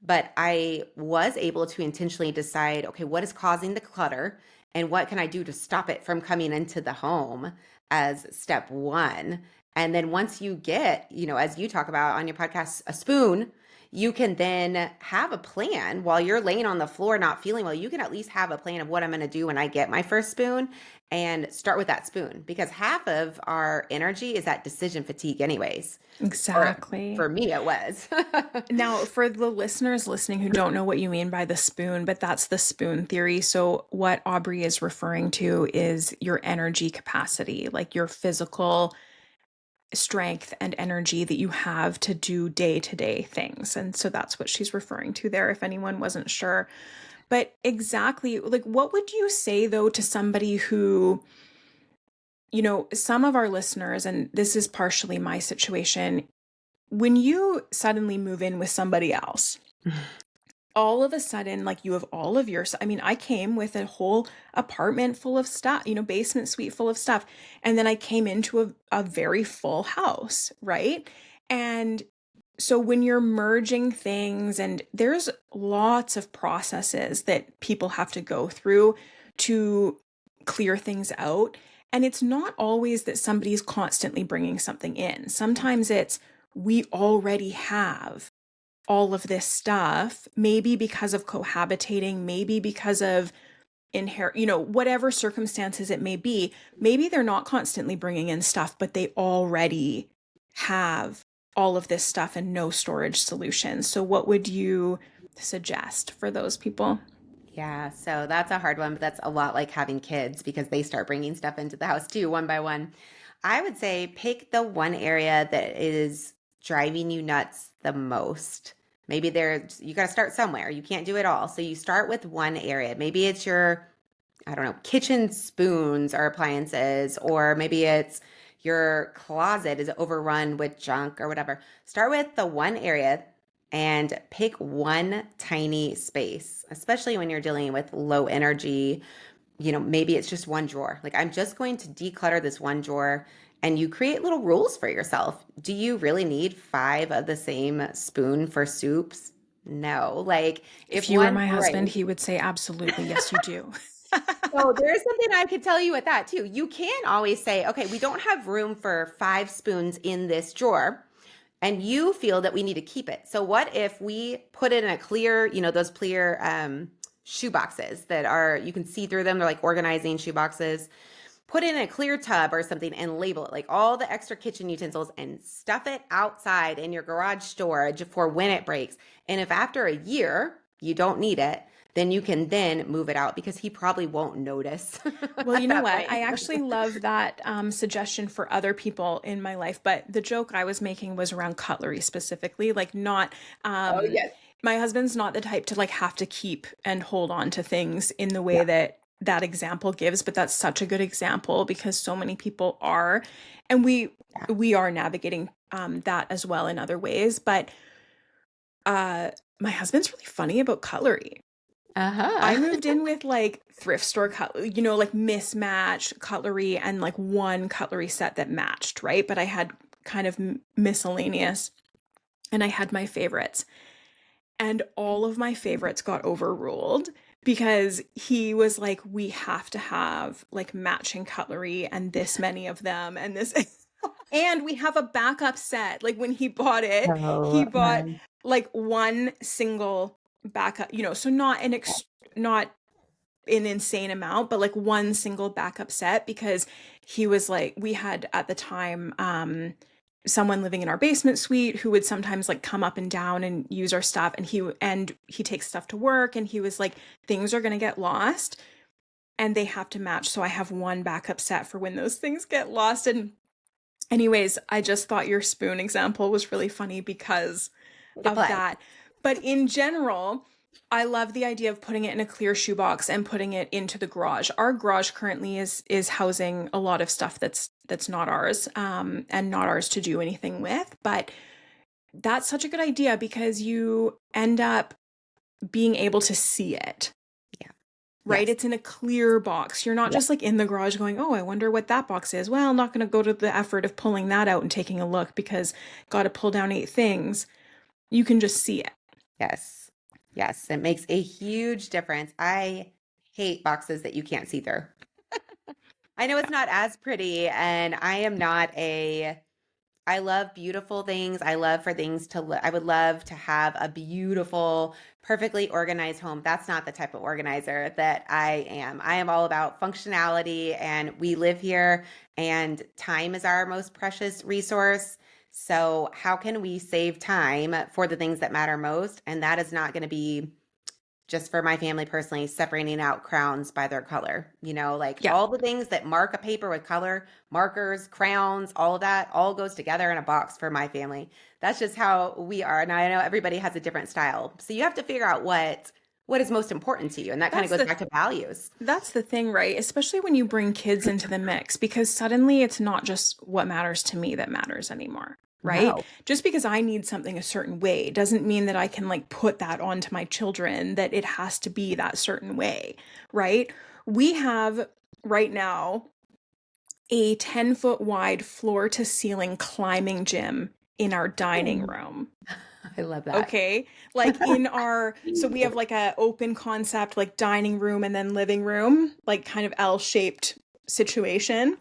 but I was able to intentionally decide, okay, what is causing the clutter and what can I do to stop it from coming into the home as step one. And then once you get, as you talk about on your podcast, a spoon, you can then have a plan while you're laying on the floor not feeling well. You can at least have a plan of what I'm going to do when I get my first spoon and start with that spoon because half of our energy is that decision fatigue anyways. Or Exactly. for me it was. Now, for the listeners listening who don't know what you mean by the spoon, but that's the spoon theory. So, what Aubrey is referring to is your energy capacity, like your physical strength and energy that you have to do day to day things. And so that's what she's referring to there, if anyone wasn't sure. But exactly, like, what would you say though to somebody who, some of our listeners, and this is partially my situation, when you suddenly move in with somebody else, all of a sudden, like you have all of your, I mean, I came with a whole apartment full of stuff, basement suite full of stuff. And then I came into a very full house, right? And so when you're merging things, and there's lots of processes that people have to go through to clear things out. And it's not always that somebody's constantly bringing something in. Sometimes it's, we already have all of this stuff, maybe because of cohabitating, maybe because of inherent, whatever circumstances it may be. Maybe they're not constantly bringing in stuff, but they already have all of this stuff and no storage solutions. So, what would you suggest for those people? Yeah, so that's a hard one, but that's a lot like having kids because they start bringing stuff into the house too, one by one. I would say pick the one area that is driving you nuts the most. Maybe you got to start somewhere. You can't do it all. So you start with one area. Maybe it's your, I don't know, kitchen spoons or appliances, or maybe it's your closet is overrun with junk or whatever. Start with the one area and pick one tiny space, especially when you're dealing with low energy. Maybe it's just one drawer. Like, I'm just going to declutter this one drawer. And you create little rules for yourself. Do you really need five of the same spoon for soups? No. Like, if If you were one my husband, breaks, he would say, absolutely, yes, you do. so there's something I could tell you with that too. You can always say, okay, we don't have room for five spoons in this drawer. and you feel that we need to keep it. So what if we put it in a clear, those clear shoe boxes that are, you can see through them. They're like organizing shoe boxes. Put it in a clear tub or something and label it, like all the extra kitchen utensils, and stuff it outside in your garage storage for when it breaks. And if after a year you don't need it, then you can then move it out because he probably won't notice Well, you at know that what? point. I actually love that suggestion for other people in my life, but the joke I was making was around cutlery specifically, like not Oh, um yes. my husband's not the type to like have to keep and hold on to things in the way Yeah. that that example gives, but that's such a good example because so many people are, and Yeah. we are navigating that as well in other ways, but uh my husband's really funny about cutlery. I Uh-huh. moved in with like thrift store cutlery, like mismatched cutlery and like one cutlery set that matched, right? But I had kind of miscellaneous and I had my favorites. And all of my favorites got overruled because he was like, we have to have like matching cutlery and this many of them and this. And we have a backup set. Like when he bought it, he Oh, bought man. like one single backup, so not not an insane amount, but like one single backup set because he was like, we had at the time someone living in our basement suite who would sometimes like come up and down and use our stuff, and he takes stuff to work, and he was like, things are going to get lost and they have to match, so I have one backup set for when those things get lost. And anyways, I just thought your spoon example was really funny because Way to of play. that. But in general, I love the idea of putting it in a clear shoebox and putting it into the garage. Our garage currently is housing a lot of stuff that's not ours, and not ours to do anything with. But that's such a good idea because you end up being able to see it, Yeah. right? Yes. It's in a clear box. You're not Yeah. just like in the garage going, oh, I wonder what that box is. Well, I'm not going to go to the effort of pulling that out and taking a look because got to pull down 8 things. You can just see it. Yes. Yes. It makes a huge difference. I hate boxes that you can't see through. I know it's Yeah. not as pretty, and I am not a I love beautiful things. I love for things to I would love to have a beautiful, perfectly organized home. That's not the type of organizer that I am. I am all about functionality, and we live here, and time is our most precious resource. So, how can we save time for the things that matter most? And that is not going to be just for my family personally, separating out crowns by their color. Like Yeah. all the things that mark a paper with color, markers, crowns, all of that all goes together in a box for my family. That's just how we are. And I know everybody has a different style. So you have to figure out what is most important to you. And that kind of That's goes the back to values. That's the thing, right? Especially when you bring kids into the mix, because suddenly it's not just what matters to me that matters anymore, right? No. Just because I need something a certain way doesn't mean that I can like put that onto my children that it has to be that certain way, right? We have right now a 10-foot wide floor to ceiling climbing gym in our dining Ooh, room. I love that. Okay. Like in our, so we have like a open concept, like dining room and then living room, like kind of L-shaped situation.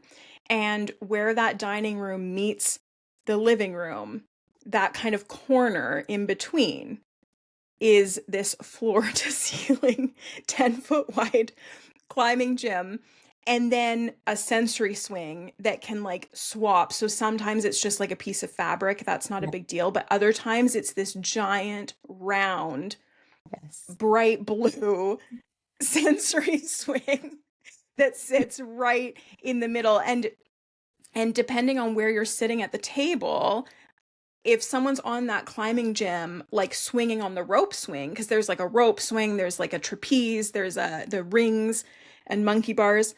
And where that dining room meets the living room, that kind of corner in between is this floor to ceiling 10-foot wide climbing gym, and then a sensory swing that can like swap. So sometimes it's just like a piece of fabric, that's not a Yeah. big deal, but other times it's this giant round Yes. bright blue sensory swing that sits right in the middle. And depending on where you're sitting at the table, if someone's on that climbing gym, like swinging on the rope swing, because there's like a rope swing, there's like a trapeze, there's the rings and monkey bars,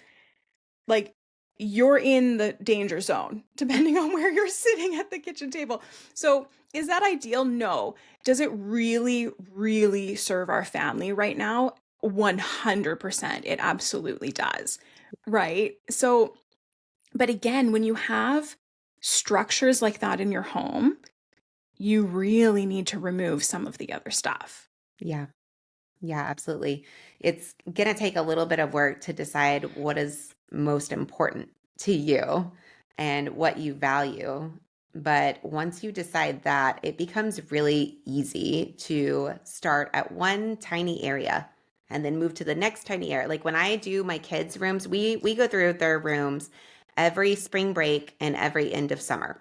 like you're in the danger zone depending on where you're sitting at the kitchen table. So is that ideal? No. Does it really, really serve our family right now? 100%. It absolutely does. Right. So, but again, when you have structures like that in your home, you really need to remove some of the other stuff. Yeah. Yeah, absolutely. It's going to take a little bit of work to decide what is most important to you and what you value. But once you decide that, it becomes really easy to start at one tiny area and then move to the next tiny area. Like when I do my kids' rooms, we go through their rooms every spring break and every end of summer.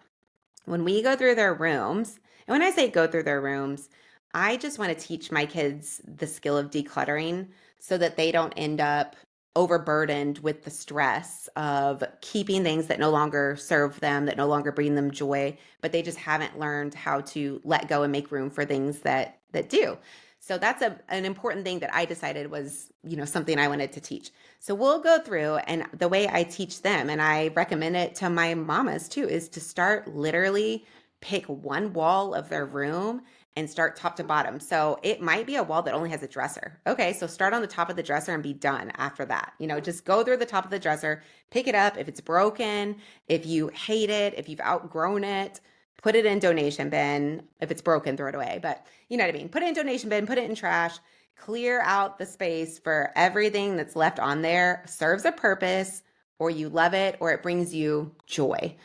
When we go through their rooms, and when I say go through their rooms, I just want to teach my kids the skill of decluttering so that they don't end up overburdened with the stress of keeping things that no longer serve them, that no longer bring them joy, but they just haven't learned how to let go and make room for things that do. So that's an important thing that I decided was, something I wanted to teach. So we'll go through, and the way I teach them, and I recommend it to my mamas too, is to start literally pick one wall of their room and start top to bottom. So it might be a wall that only has a dresser. Okay, so start on the top of the dresser and be done after that. Just go through the top of the dresser, pick it up. If it's broken, if you hate it, if you've outgrown it, put it in donation bin. If it's broken, throw it away. But you know what I mean? Put it in donation bin, put it in trash, clear out the space for everything that's left on there, serves a purpose, or you love it, or it brings you joy.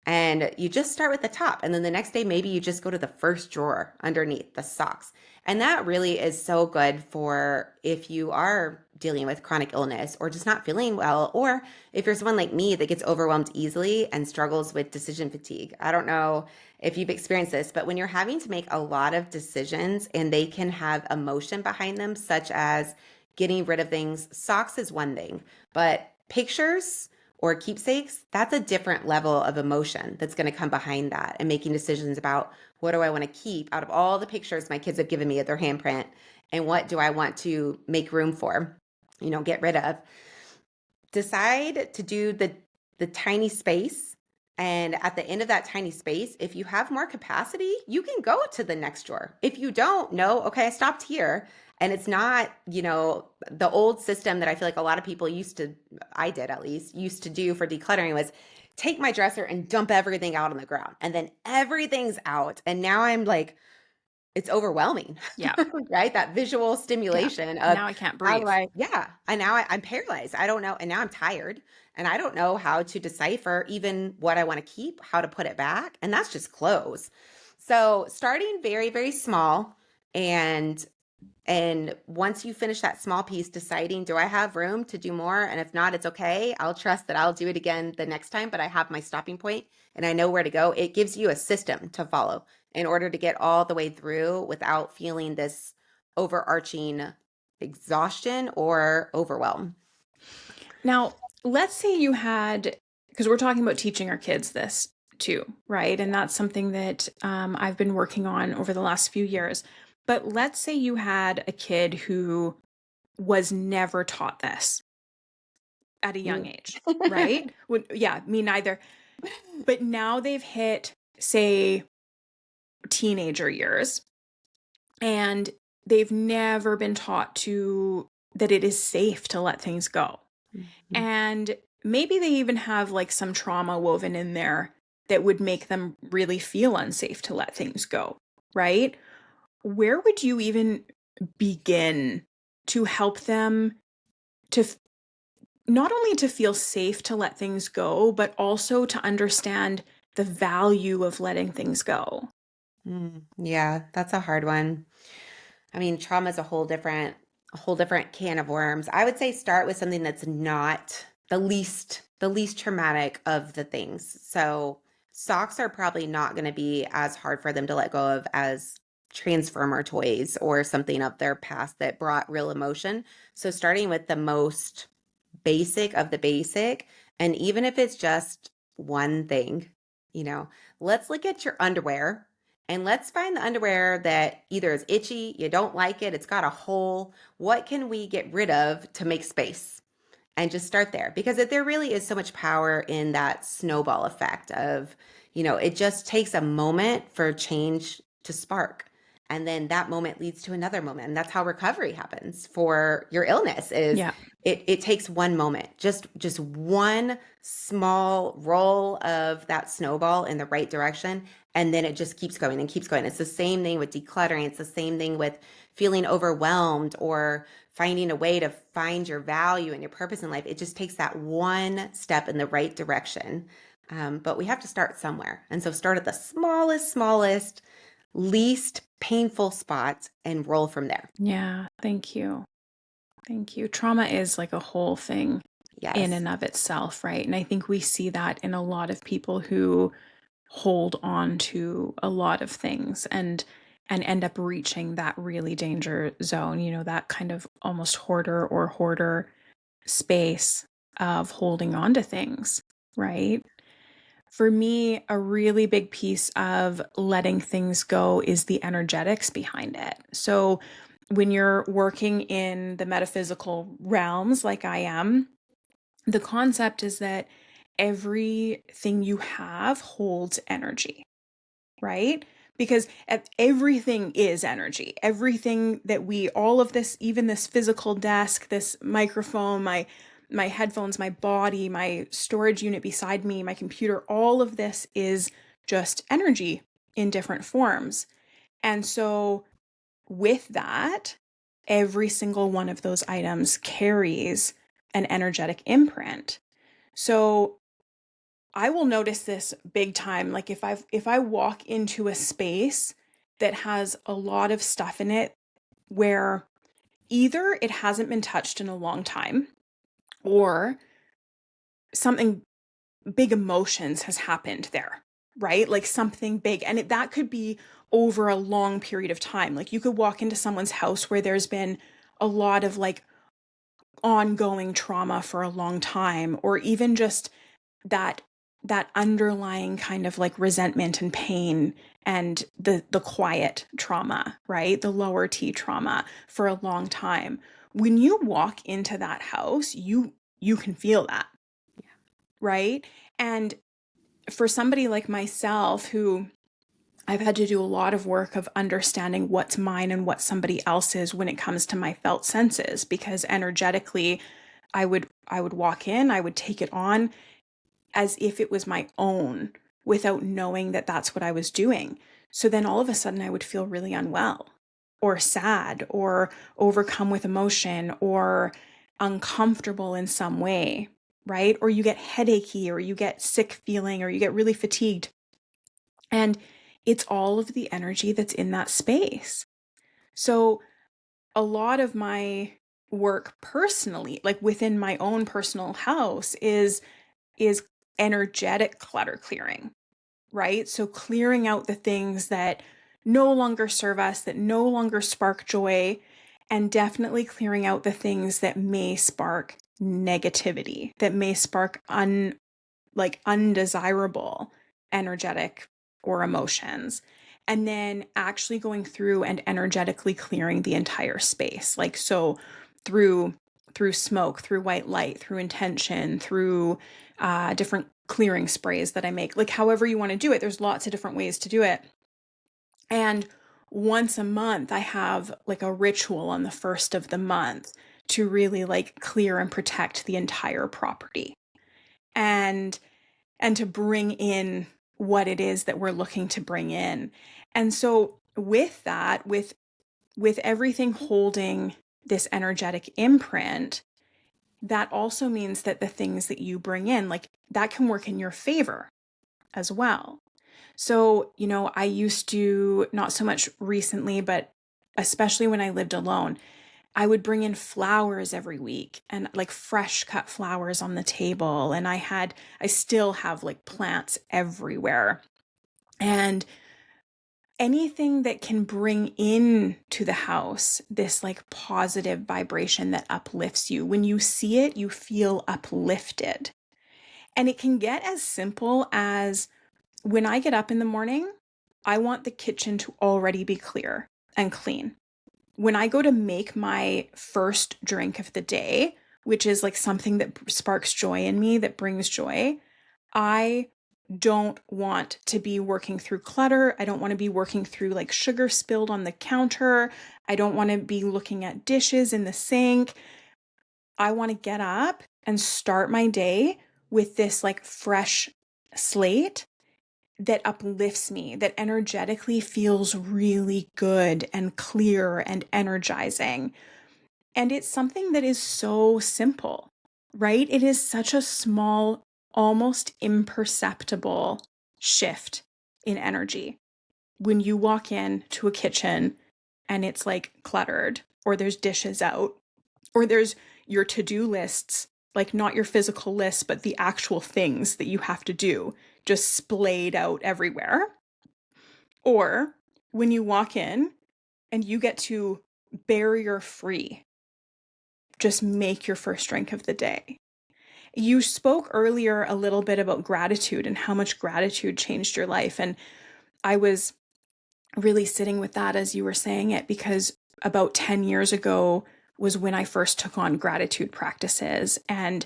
And you just start with the top. And then the next day, maybe you just go to the first drawer underneath the socks. And that really is so good for if you are dealing with chronic illness or just not feeling well, or if you're someone like me that gets overwhelmed easily and struggles with decision fatigue. I don't know if you've experienced this, but when you're having to make a lot of decisions and they can have emotion behind them, such as getting rid of things, socks is one thing, but pictures or keepsakes, that's a different level of emotion that's going to come behind that, and making decisions about what do I want to keep out of all the pictures my kids have given me at their handprint, and what do I want to make room for, get rid of. Decide to do the tiny space. And at the end of that tiny space, if you have more capacity, you can go to the next drawer. If you don't know, okay, I stopped here. And it's not, the old system that I feel like a lot of people I did at least, used to do for decluttering was take my dresser and dump everything out on the ground. And then everything's out. And now I'm like, it's overwhelming, Yeah. right? That visual Yeah. stimulation of Now I can't how do breathe. yeah. And now I'm paralyzed. I don't know. And now I'm tired and I don't know how to decipher even what I want to keep, how to put it back. And that's just clothes. So starting very, very small, and once you finish that small piece, deciding, do I have room to do more? And if not, it's okay. I'll trust that I'll do it again the next time, but I have my stopping point and I know where to go. It gives you a system to follow in order to get all the way through without feeling this overarching exhaustion or overwhelm. Now, let's say you had, because we're talking about teaching our kids this too, right? And that's something that I've been working on over the last few years. But let's say you had a kid who was never taught this at a young Me. age, right? Yeah, me neither. But now they've hit, say, teenager years, and they've never been taught that it is safe to let things go. Mhm. And maybe they even have like some trauma woven in there that would make them really feel unsafe to let things go, right? Where would you even begin to help them to not only to feel safe to let things go, but also to understand the value of letting things go? Yeah, that's a hard one. I mean, trauma is a whole different can of worms. I would say start with something that's not the least traumatic of the things. So socks are probably not going to be as hard for them to let go of as transformer toys or something of their past that brought real emotion. So starting with the most basic of the basic, and even if it's just one thing, you know, let's look at your underwear and let's find the underwear that either is itchy, you don't like it, it's got a hole. What can we get rid of to make space? And just start there, because there really is so much power in that snowball effect of, it just takes a moment for change to spark. And then that moment leads to another moment. And that's how recovery happens for your illness is Yeah. it takes one moment, just one small roll of that snowball in the right direction. And then it just keeps going and keeps going. It's the same thing with decluttering. It's the same thing with feeling overwhelmed or finding a way to find your value and your purpose in life. It just takes that one step in the right direction. But we have to start somewhere. And so start at the smallest, least painful spots and roll from there. Yeah, thank you. Thank you. Trauma is like a whole thing in Yes. and of itself, right? And I think we see that in a lot of people who hold on to a lot of things and end up reaching that really danger zone, that kind of almost hoarder space of holding on to things, right? For me, a really big piece of letting things go is the energetics behind it. So, when you're working in the metaphysical realms, like I am, the concept is that everything you have holds energy, right? Because everything is energy. Everything that all of this, even this physical desk, this microphone, my headphones, my body, my storage unit beside me, my computer, all of this is just energy in different forms. And so with that, every single one of those items carries an energetic imprint. So I will notice this big time. Like if I walk into a space that has a lot of stuff in it where either it hasn't been touched in a long time or something big emotions has happened there, right? Like something big. And that could be over a long period of time. Like you could walk into someone's house where there's been a lot of like ongoing trauma for a long time, or even just that underlying kind of like resentment and pain and the quiet trauma, right? The lower T trauma for a long time. When you walk into that house, you can feel that, right? And for somebody like myself who I've had to do a lot of work of understanding what's mine and what somebody else's when it comes to my felt senses, because energetically I would walk in, I would take it on as if it was my own without knowing that that's what I was doing. So then all of a sudden I would feel really unwell or sad or overcome with emotion or uncomfortable in some way, right? Or you get headachy or you get sick feeling or you get really fatigued. And it's all of the energy that's in that space. So a lot of my work personally, like within my own personal house, is energetic clutter clearing, right? So clearing out the things that no longer serve us, that no longer spark joy, and definitely clearing out the things that may spark negativity, that may spark undesirable energetic or emotions. And then actually going through and energetically clearing the entire space. Like so through smoke, through white light, through intention, through different clearing sprays that I make, like however you want to do it. There's lots of different ways to do it. And once a month, I have like a ritual on the first of the month to really like clear and protect the entire property and to bring in what it is that we're looking to bring in. And so with that, with everything holding this energetic imprint, that also means that the things that you bring in, like that can work in your favor as well. So, I used to, not so much recently, but especially when I lived alone, I would bring in flowers every week and like fresh cut flowers on the table. And I still have like plants everywhere. And anything that can bring in to the house this like positive vibration that uplifts you. When you see it, you feel uplifted. And it can get as simple as when I get up in the morning, I want the kitchen to already be clear and clean. When I go to make my first drink of the day, which is like something that sparks joy in me, that brings joy, I don't want to be working through clutter. I don't want to be working through like sugar spilled on the counter. I don't want to be looking at dishes in the sink. I want to get up and start my day with this like fresh slate that uplifts me, that energetically feels really good and clear and energizing. And it's something that is so simple, right? It is such a small almost imperceptible shift in energy when you walk in to a kitchen and it's like cluttered, or there's dishes out, or there's your to-do lists, like not your physical lists, but the actual things that you have to do just splayed out everywhere. Or when you walk in and you get to barrier free, just make your first drink of the day. You spoke earlier a little bit about gratitude and how much gratitude changed your life. And I was really sitting with that as you were saying it, because about 10 years ago was when I first took on gratitude practices, and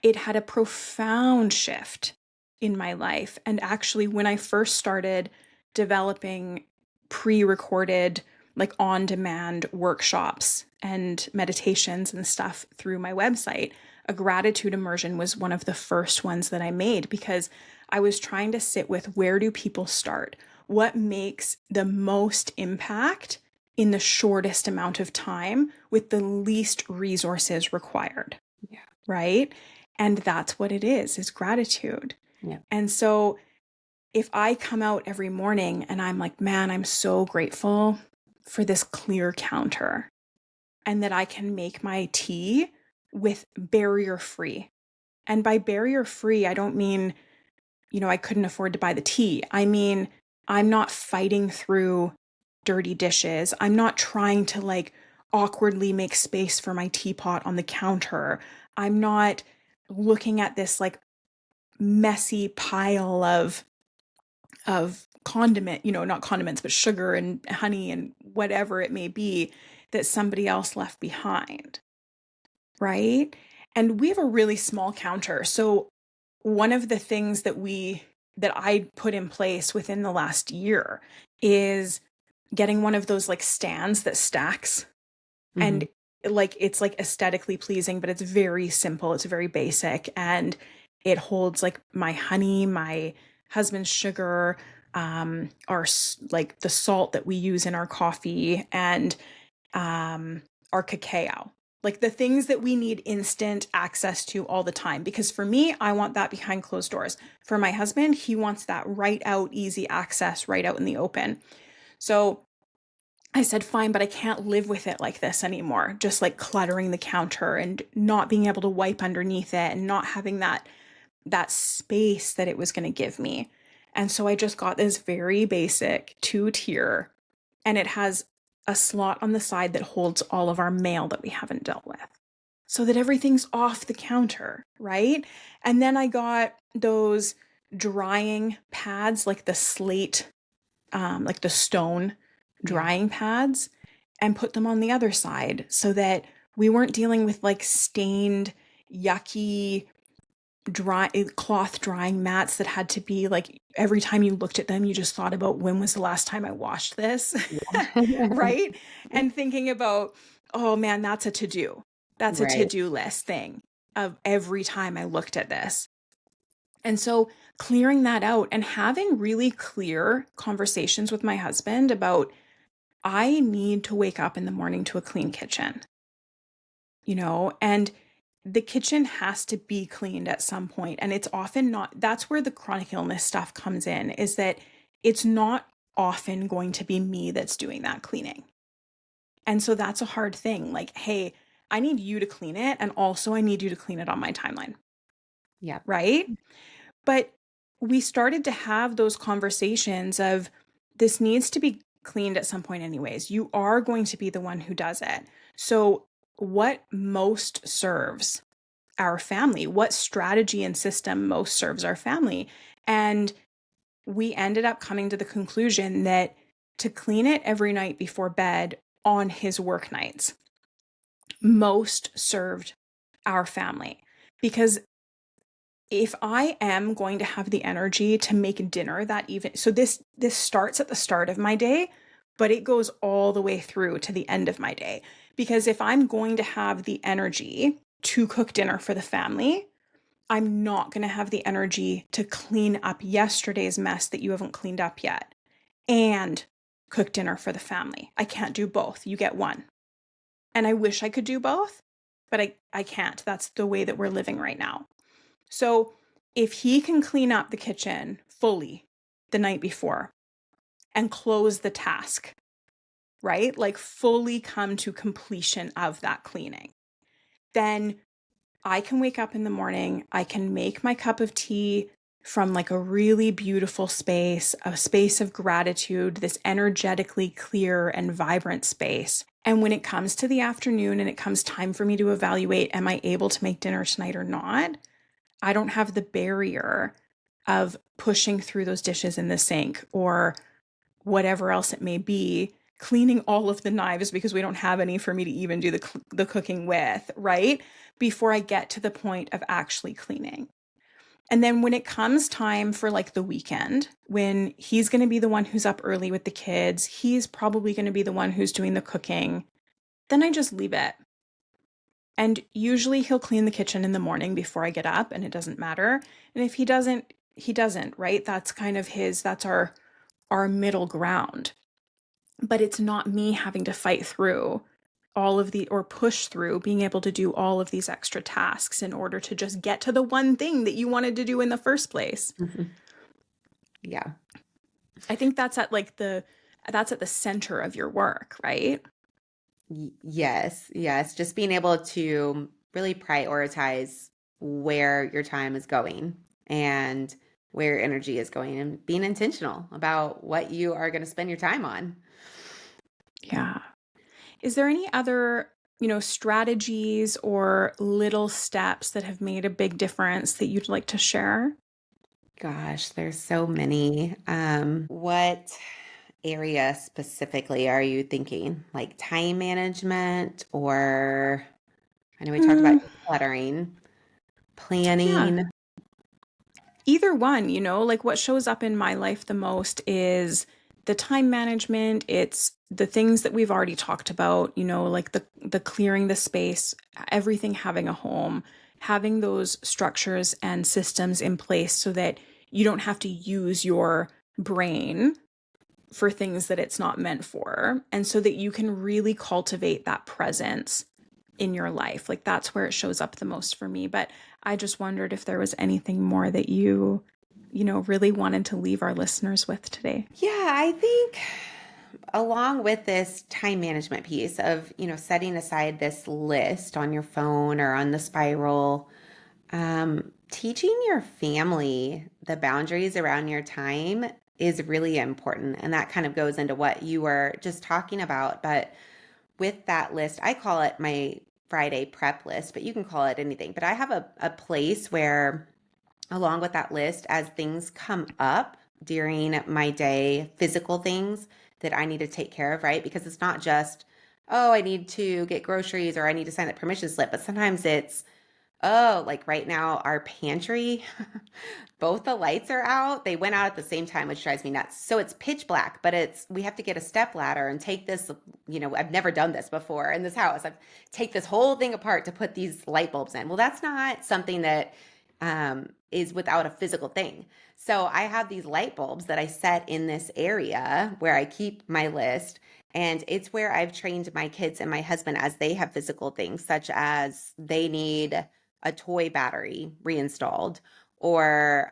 it had a profound shift in my life. And actually, when I first started developing pre-recorded, like on-demand workshops and meditations and stuff through my website, a gratitude immersion was one of the first ones that I made, because I was trying to sit with, where do people start? What makes the most impact in the shortest amount of time with the least resources required? Yeah. Right? And that's what it is gratitude. Yeah. And so if I come out every morning and I'm like, man, I'm so grateful for this clear counter, and that I can make my tea with barrier free. And by barrier free, I don't mean, I couldn't afford to buy the tea. I mean, I'm not fighting through dirty dishes. I'm not trying to like awkwardly make space for my teapot on the counter. I'm not looking at this like messy pile of condiment, not condiments, but sugar and honey and whatever it may be that somebody else left behind. Right? And we have a really small counter. So one of the things that I put in place within the last year is getting one of those like stands that stacks, Mm-hmm. and like it's like aesthetically pleasing, but it's very simple, it's very basic, and it holds like my honey, my husband's sugar, our like the salt that we use in our coffee, and our cacao, like the things that we need instant access to all the time. Because for me, I want that behind closed doors. For my husband, he wants that right out, easy access, right out in the open. So I said, fine, but I can't live with it like this anymore. Just like cluttering the counter and not being able to wipe underneath it and not having that space that it was going to give me. And so I just got this very basic 2-tier, and it has a slot on the side that holds all of our mail that we haven't dealt with, so that everything's off the counter, right? And then I got those drying pads, like the slate, like the stone Yeah. drying pads, and put them on the other side so that we weren't dealing with like stained, yucky cloth drying mats that had to be like, every time you looked at them, you just thought about, when was the last time I washed this? Yeah. Right? And thinking about, oh man, that's a to-do. That's a Right. to-do list thing of every time I looked at this. And so clearing that out and having really clear conversations with my husband about, I need to wake up in the morning to a clean kitchen, and the kitchen has to be cleaned at some point. And it's often not, that's where the chronic illness stuff comes in, is that it's not often going to be me that's doing that cleaning. And so that's a hard thing. Like, hey, I need you to clean it. And also I need you to clean it on my timeline. Yeah. Right. But we started to have those conversations of, this needs to be cleaned at some point anyways. You are going to be the one who does it. So what most serves our family? What strategy and system most serves our family? And we ended up coming to the conclusion that to clean it every night before bed on his work nights most served our family. Because if I am going to have the energy to make dinner that even, so this starts at the start of my day, but it goes all the way through to the end of my day. Because if I'm going to have the energy to cook dinner for the family, I'm not going to have the energy to clean up yesterday's mess that you haven't cleaned up yet and cook dinner for the family. I can't do both. You get one. And I wish I could do both, but I can't. That's the way that we're living right now. So if he can clean up the kitchen fully the night before and close the task, right? Like fully come to completion of that cleaning, then I can wake up in the morning, I can make my cup of tea from like a really beautiful space, a space of gratitude, this energetically clear and vibrant space. And when it comes to the afternoon and it comes time for me to evaluate, am I able to make dinner tonight or not? I don't have the barrier of pushing through those dishes in the sink or whatever else it may be, cleaning all of the knives because we don't have any for me to even do the cooking with, right? Before I get to the point of actually cleaning. And then when it comes time for like the weekend, when he's going to be the one who's up early with the kids, he's probably going to be the one who's doing the cooking, then I just leave it. And usually he'll clean the kitchen in the morning before I get up, and it doesn't matter. And if he doesn't, he doesn't, right? That's kind of that's our middle ground. But it's not me having to fight through all of the, or push through being able to do all of these extra tasks in order to just get to the one thing that you wanted to do in the first place. Yeah. I think that's at the center of your work, right? Yes, yes. Just being able to really prioritize where your time is going and where your energy is going and being intentional about what you are going to spend your time on. Yeah. Is there any other, strategies or little steps that have made a big difference that you'd like to share? Gosh, there's so many. What area specifically are you thinking? Like time management, or I know we talked about Mm, decluttering, yeah. planning. Either one, like what shows up in my life the most is the time management. It's the things that we've already talked about, like the clearing the space, everything having a home, having those structures and systems in place so that you don't have to use your brain for things that it's not meant for, and so that you can really cultivate that presence in your life. Like that's where it shows up the most for me. But I just wondered if there was anything more that really wanted to leave our listeners with today. Yeah, I think along with this time management piece of, setting aside this list on your phone or on the spiral, teaching your family the boundaries around your time is really important. And that kind of goes into what you were just talking about. But with that list, I call it my Friday prep list, but you can call it anything. But I have a place where, along with that list, as things come up during my day, physical things that I need to take care of, right? Because it's not just, oh, I need to get groceries or I need to sign that permission slip, but sometimes it's, oh, like right now, our pantry, both the lights are out. They went out at the same time, which drives me nuts. So it's pitch black, but we have to get a step ladder and take this, I've never done this before in this house. I've take this whole thing apart to put these light bulbs in. Well, that's not something that is without a physical thing. So I have these light bulbs that I set in this area where I keep my list. And it's where I've trained my kids and my husband as they have physical things, such as they need a toy battery reinstalled, or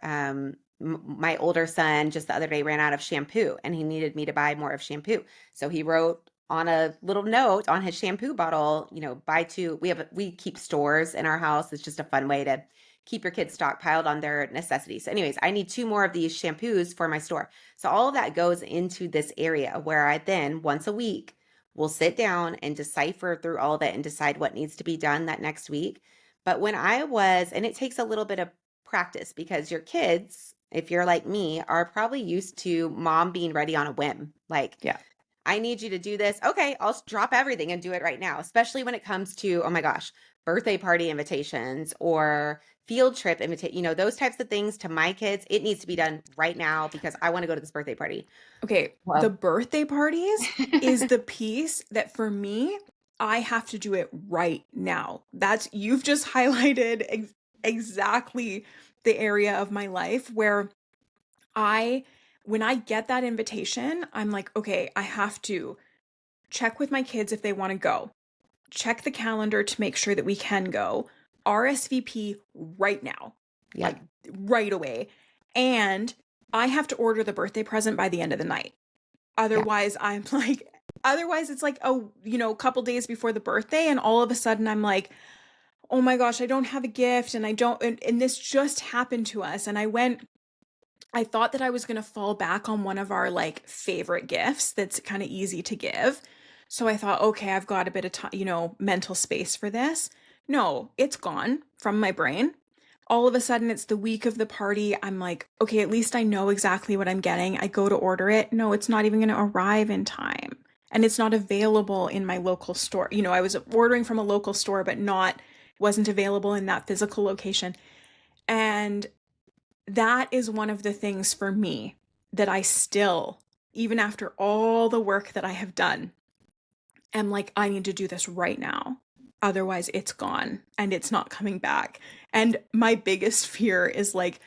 my older son just the other day ran out of shampoo and he needed me to buy more of shampoo. So he wrote on a little note on his shampoo bottle, buy two. We keep stores in our house. It's just a fun way to keep your kids stockpiled on their necessities. So anyways, I need two more of these shampoos for my store. So all of that goes into this area where I then once a week will sit down and decipher through all of it and decide what needs to be done that next week. But and it takes a little bit of practice because your kids, if you're like me, are probably used to mom being ready on a whim. Like, Yeah. I need you to do this. Okay, I'll drop everything and do it right now, especially when it comes to, oh my gosh, birthday party invitations or field trip invitation, those types of things to my kids. It needs to be done right now because I want to go to this birthday party. Okay. The Well, birthday parties is the piece that for me, I have to do it right now. You've just highlighted exactly the area of my life where when I get that invitation, I'm like, okay, I have to check with my kids if they want to go, check the calendar to make sure that we can go, RSVP right now. Yep. like right away. And I have to order the birthday present by the end of the night. Yeah. Otherwise, I'm like, otherwise it's like, oh, a couple days before the birthday, and all of a sudden I'm like, oh my gosh, I don't have a gift, and I don't, and this just happened to us. And I thought that I was going to fall back on one of our like favorite gifts that's kind of easy to give. So I thought, okay, I've got a bit of time, mental space for this. No, it's gone from my brain. All of a sudden, it's the week of the party. I'm like, okay, at least I know exactly what I'm getting. I go to order it. No, it's not even going to arrive in time. And it's not available in my local store. I was ordering from a local store, but wasn't available in that physical location. And that is one of the things for me that I still, even after all the work that I have done, am like, I need to do this right now. Otherwise, it's gone and it's not coming back. And my biggest fear is like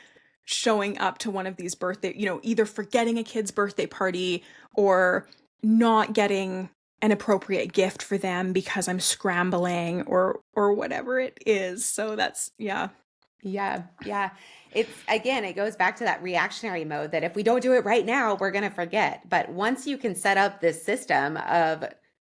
showing up to one of these either forgetting a kid's birthday party or not getting an appropriate gift for them because I'm scrambling or whatever it is. So that's, yeah. Yeah, yeah. It's again, it goes back to that reactionary mode that if we don't do it right now, we're going to forget. But once you can set up this system of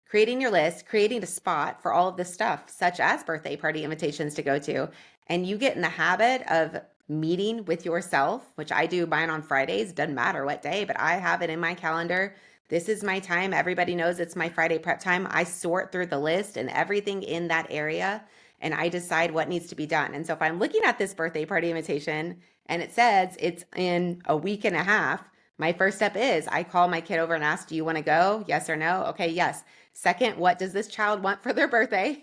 creating your list, creating a spot for all of this stuff, such as birthday party invitations to go to, and you get in the habit of meeting with yourself, which I do mine on Fridays, doesn't matter what day, but I have it in my calendar. This is my time. Everybody knows it's my Friday prep time. I sort through the list and everything in that area and I decide what needs to be done. And so if I'm looking at this birthday party invitation and it says it's in a week and a half, my first step is I call my kid over and ask, do you want to go? Yes or no? Okay, yes. Second, what does this child want for their birthday?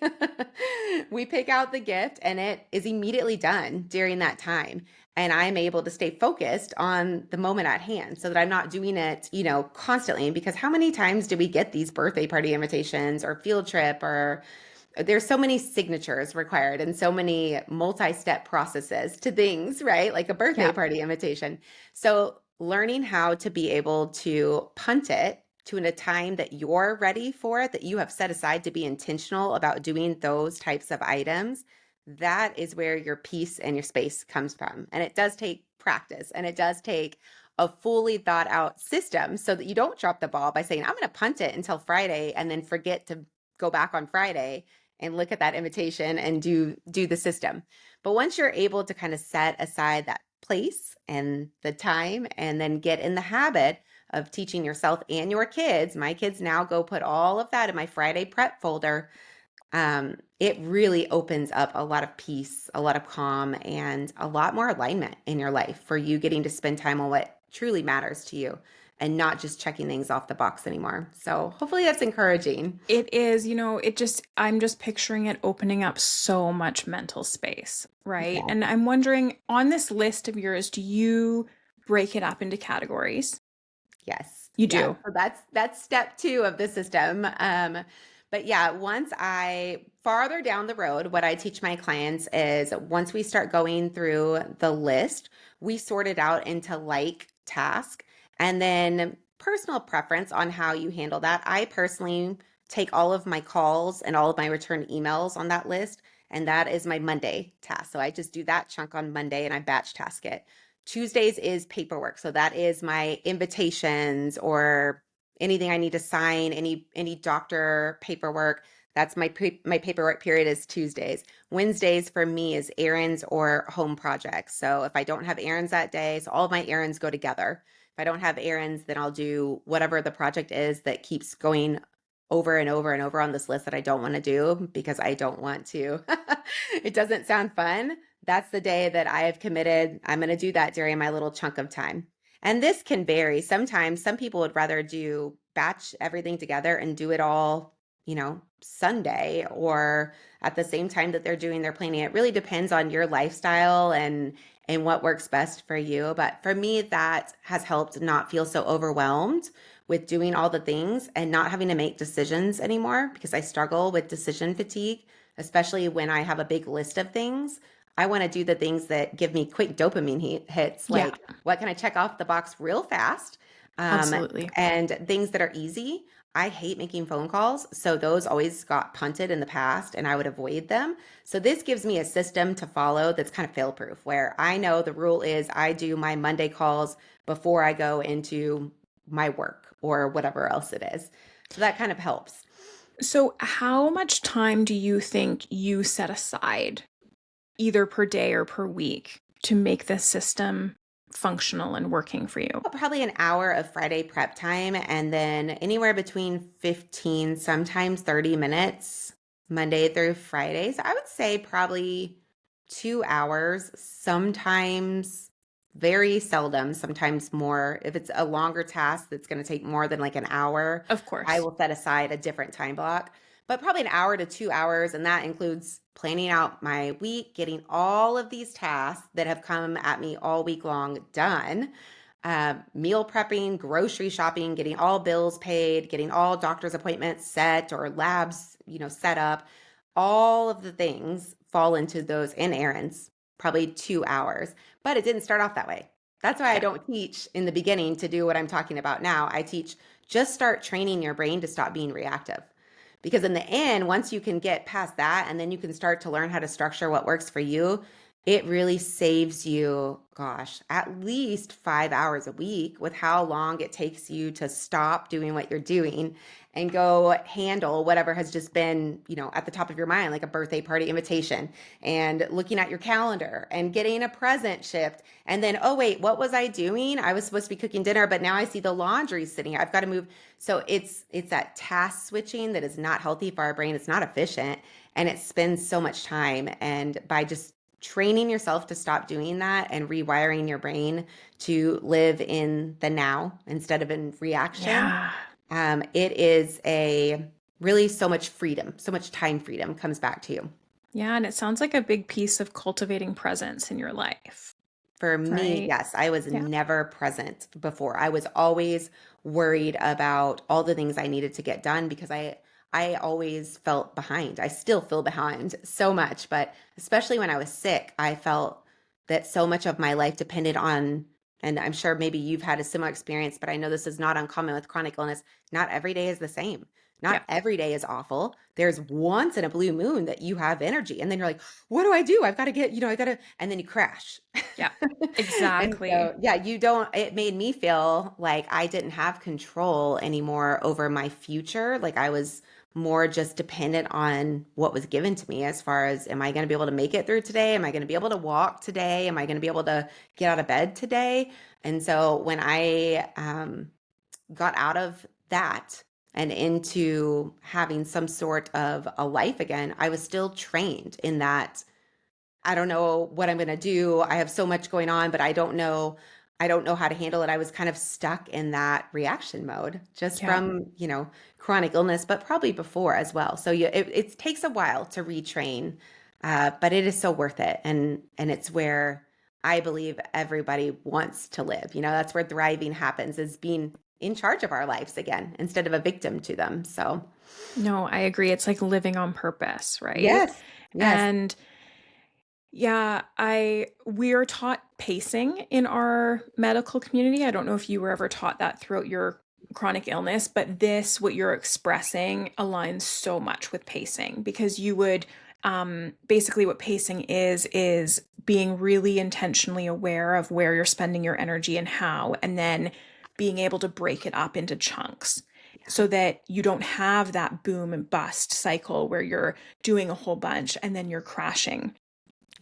We pick out the gift and it is immediately done during that time. And I'm able to stay focused on the moment at hand so that I'm not doing it, constantly. Because how many times do we get these birthday party invitations or field trip or there's so many signatures required and so many multi-step processes to things, right? Like a birthday Yeah. party invitation. So learning how to be able to punt it to in a time that you're ready for it, that you have set aside to be intentional about doing those types of items, that is where your peace and your space comes from. And it does take practice and it does take a fully thought out system so that you don't drop the ball by saying, I'm going to punt it until Friday and then forget to go back on Friday and look at that invitation and do the system. But once you're able to kind of set aside that place and the time and then get in the habit of teaching yourself and your kids, my kids now go put all of that in my Friday prep folder. It really opens up a lot of peace, a lot of calm, and a lot more alignment in your life for you getting to spend time on what truly matters to you and not just checking things off the box anymore. So hopefully that's encouraging. It is, I'm just picturing it opening up so much mental space, right? Yeah. And I'm wondering, on this list of yours, do you break it up into categories? Yes. You Yeah. do. So that's step two of the system. But yeah, once I farther down the road, what I teach my clients is once we start going through the list, we sort it out into like task and then personal preference on how you handle that. I personally take all of my calls and all of my return emails on that list, and that is my Monday task. So I just do that chunk on Monday and I batch task it. Tuesdays is paperwork. So that is my invitations or anything I need to sign, any doctor paperwork. That's my paperwork period is Tuesdays. Wednesdays for me is errands or home projects. So if I don't have errands that day, so all of my errands go together. If I don't have errands, then I'll do whatever the project is that keeps going over and over and over on this list that I don't want to do because I don't want to. It doesn't sound fun. That's the day that I have committed. I'm going to do that during my little chunk of time. And this can vary. Sometimes some people would rather do batch everything together and do it all, Sunday or at the same time that they're doing their planning. It really depends on your lifestyle and what works best for you. But for me, that has helped not feel so overwhelmed with doing all the things and not having to make decisions anymore because I struggle with decision fatigue, especially when I have a big list of things. I want to do the things that give me quick dopamine hits, Yeah, like what can I check off the box real fast? Um, absolutely. and things that are easy. I hate making phone calls, so those always got punted in the past and I would avoid them. So this gives me a system to follow that's kind of fail proof, where I know the rule is I do my Monday calls before I go into my work or whatever else it is. So that kind of helps. So, how much time do you think you set aside, either per day or per week, to make this system functional and working for you? Probably an hour of Friday prep time and then anywhere between 15, sometimes 30 minutes, Monday through Friday. So I would say probably 2 hours, sometimes very seldom, sometimes more. If it's a longer task that's going to take more than like an hour, Of I course. will set aside a different time block, but probably an hour to 2 hours. And that includes planning out my week, getting all of these tasks that have come at me all week long done, meal prepping, grocery shopping, getting all bills paid, getting all doctor's appointments set or labs, set up. All of the things fall into those and errands, probably 2 hours. But it didn't start off that way. That's why I Yeah. don't teach in the beginning to do what I'm talking about now. I teach just start training your brain to stop being reactive. Because in the end, once you can get past that and then you can start to learn how to structure what works for you, it really saves you, gosh, at least 5 hours a week with how long it takes you to stop doing what you're doing and go handle whatever has just been, at the top of your mind, like a birthday party invitation and looking at your calendar and getting a present shipped. And then, oh, wait, what was I doing? I was supposed to be cooking dinner, but now I see the laundry sitting here. I've got to move. So it's that task switching that is not healthy for our brain. It's not efficient and it spends so much time. And by just training yourself to stop doing that and rewiring your brain to live in the now instead of in reaction, Yeah. it is a really so much freedom, so much time freedom comes back to you. Yeah. And it sounds like a big piece of cultivating presence in your life, For me, right? yes, I was Yeah. never present before. I was always worried about all the things I needed to get done because I always felt behind. I still feel behind so much, but especially when I was sick, I felt that so much of my life depended on, and I'm sure maybe you've had a similar experience, but I know this is not uncommon with chronic illness. Not every day is the same. Not Yeah. every day is awful. There's once in a blue moon that you have energy, and then you're like, what do I do? I've got to get, I got to, and then you crash. Yeah. And Exactly. so, yeah, you don't, it made me feel like I didn't have control anymore over my future. Like I was more just dependent on what was given to me as far as, am I going to be able to make it through today? Am I going to be able to walk today? Am I going to be able to get out of bed today? And so when I got out of that and into having some sort of a life again, I was still trained in that I don't know what I'm going to do. I have so much going on, but I don't know how to handle it. I was kind of stuck in that reaction mode just Yeah. from, chronic illness, but probably before as well. So it takes a while to retrain, but it is so worth it. And it's where I believe everybody wants to live. That's where thriving happens is being in charge of our lives again instead of a victim to them. So No, I agree. It's like living on purpose, right? yes, yes. And yeah, we're taught pacing in our medical community. I don't know if you were ever taught that throughout your chronic illness, but what you're expressing aligns so much with pacing because you would basically what pacing is being really intentionally aware of where you're spending your energy and how, and then being able to break it up into chunks Yeah. so that you don't have that boom and bust cycle where you're doing a whole bunch and then you're crashing.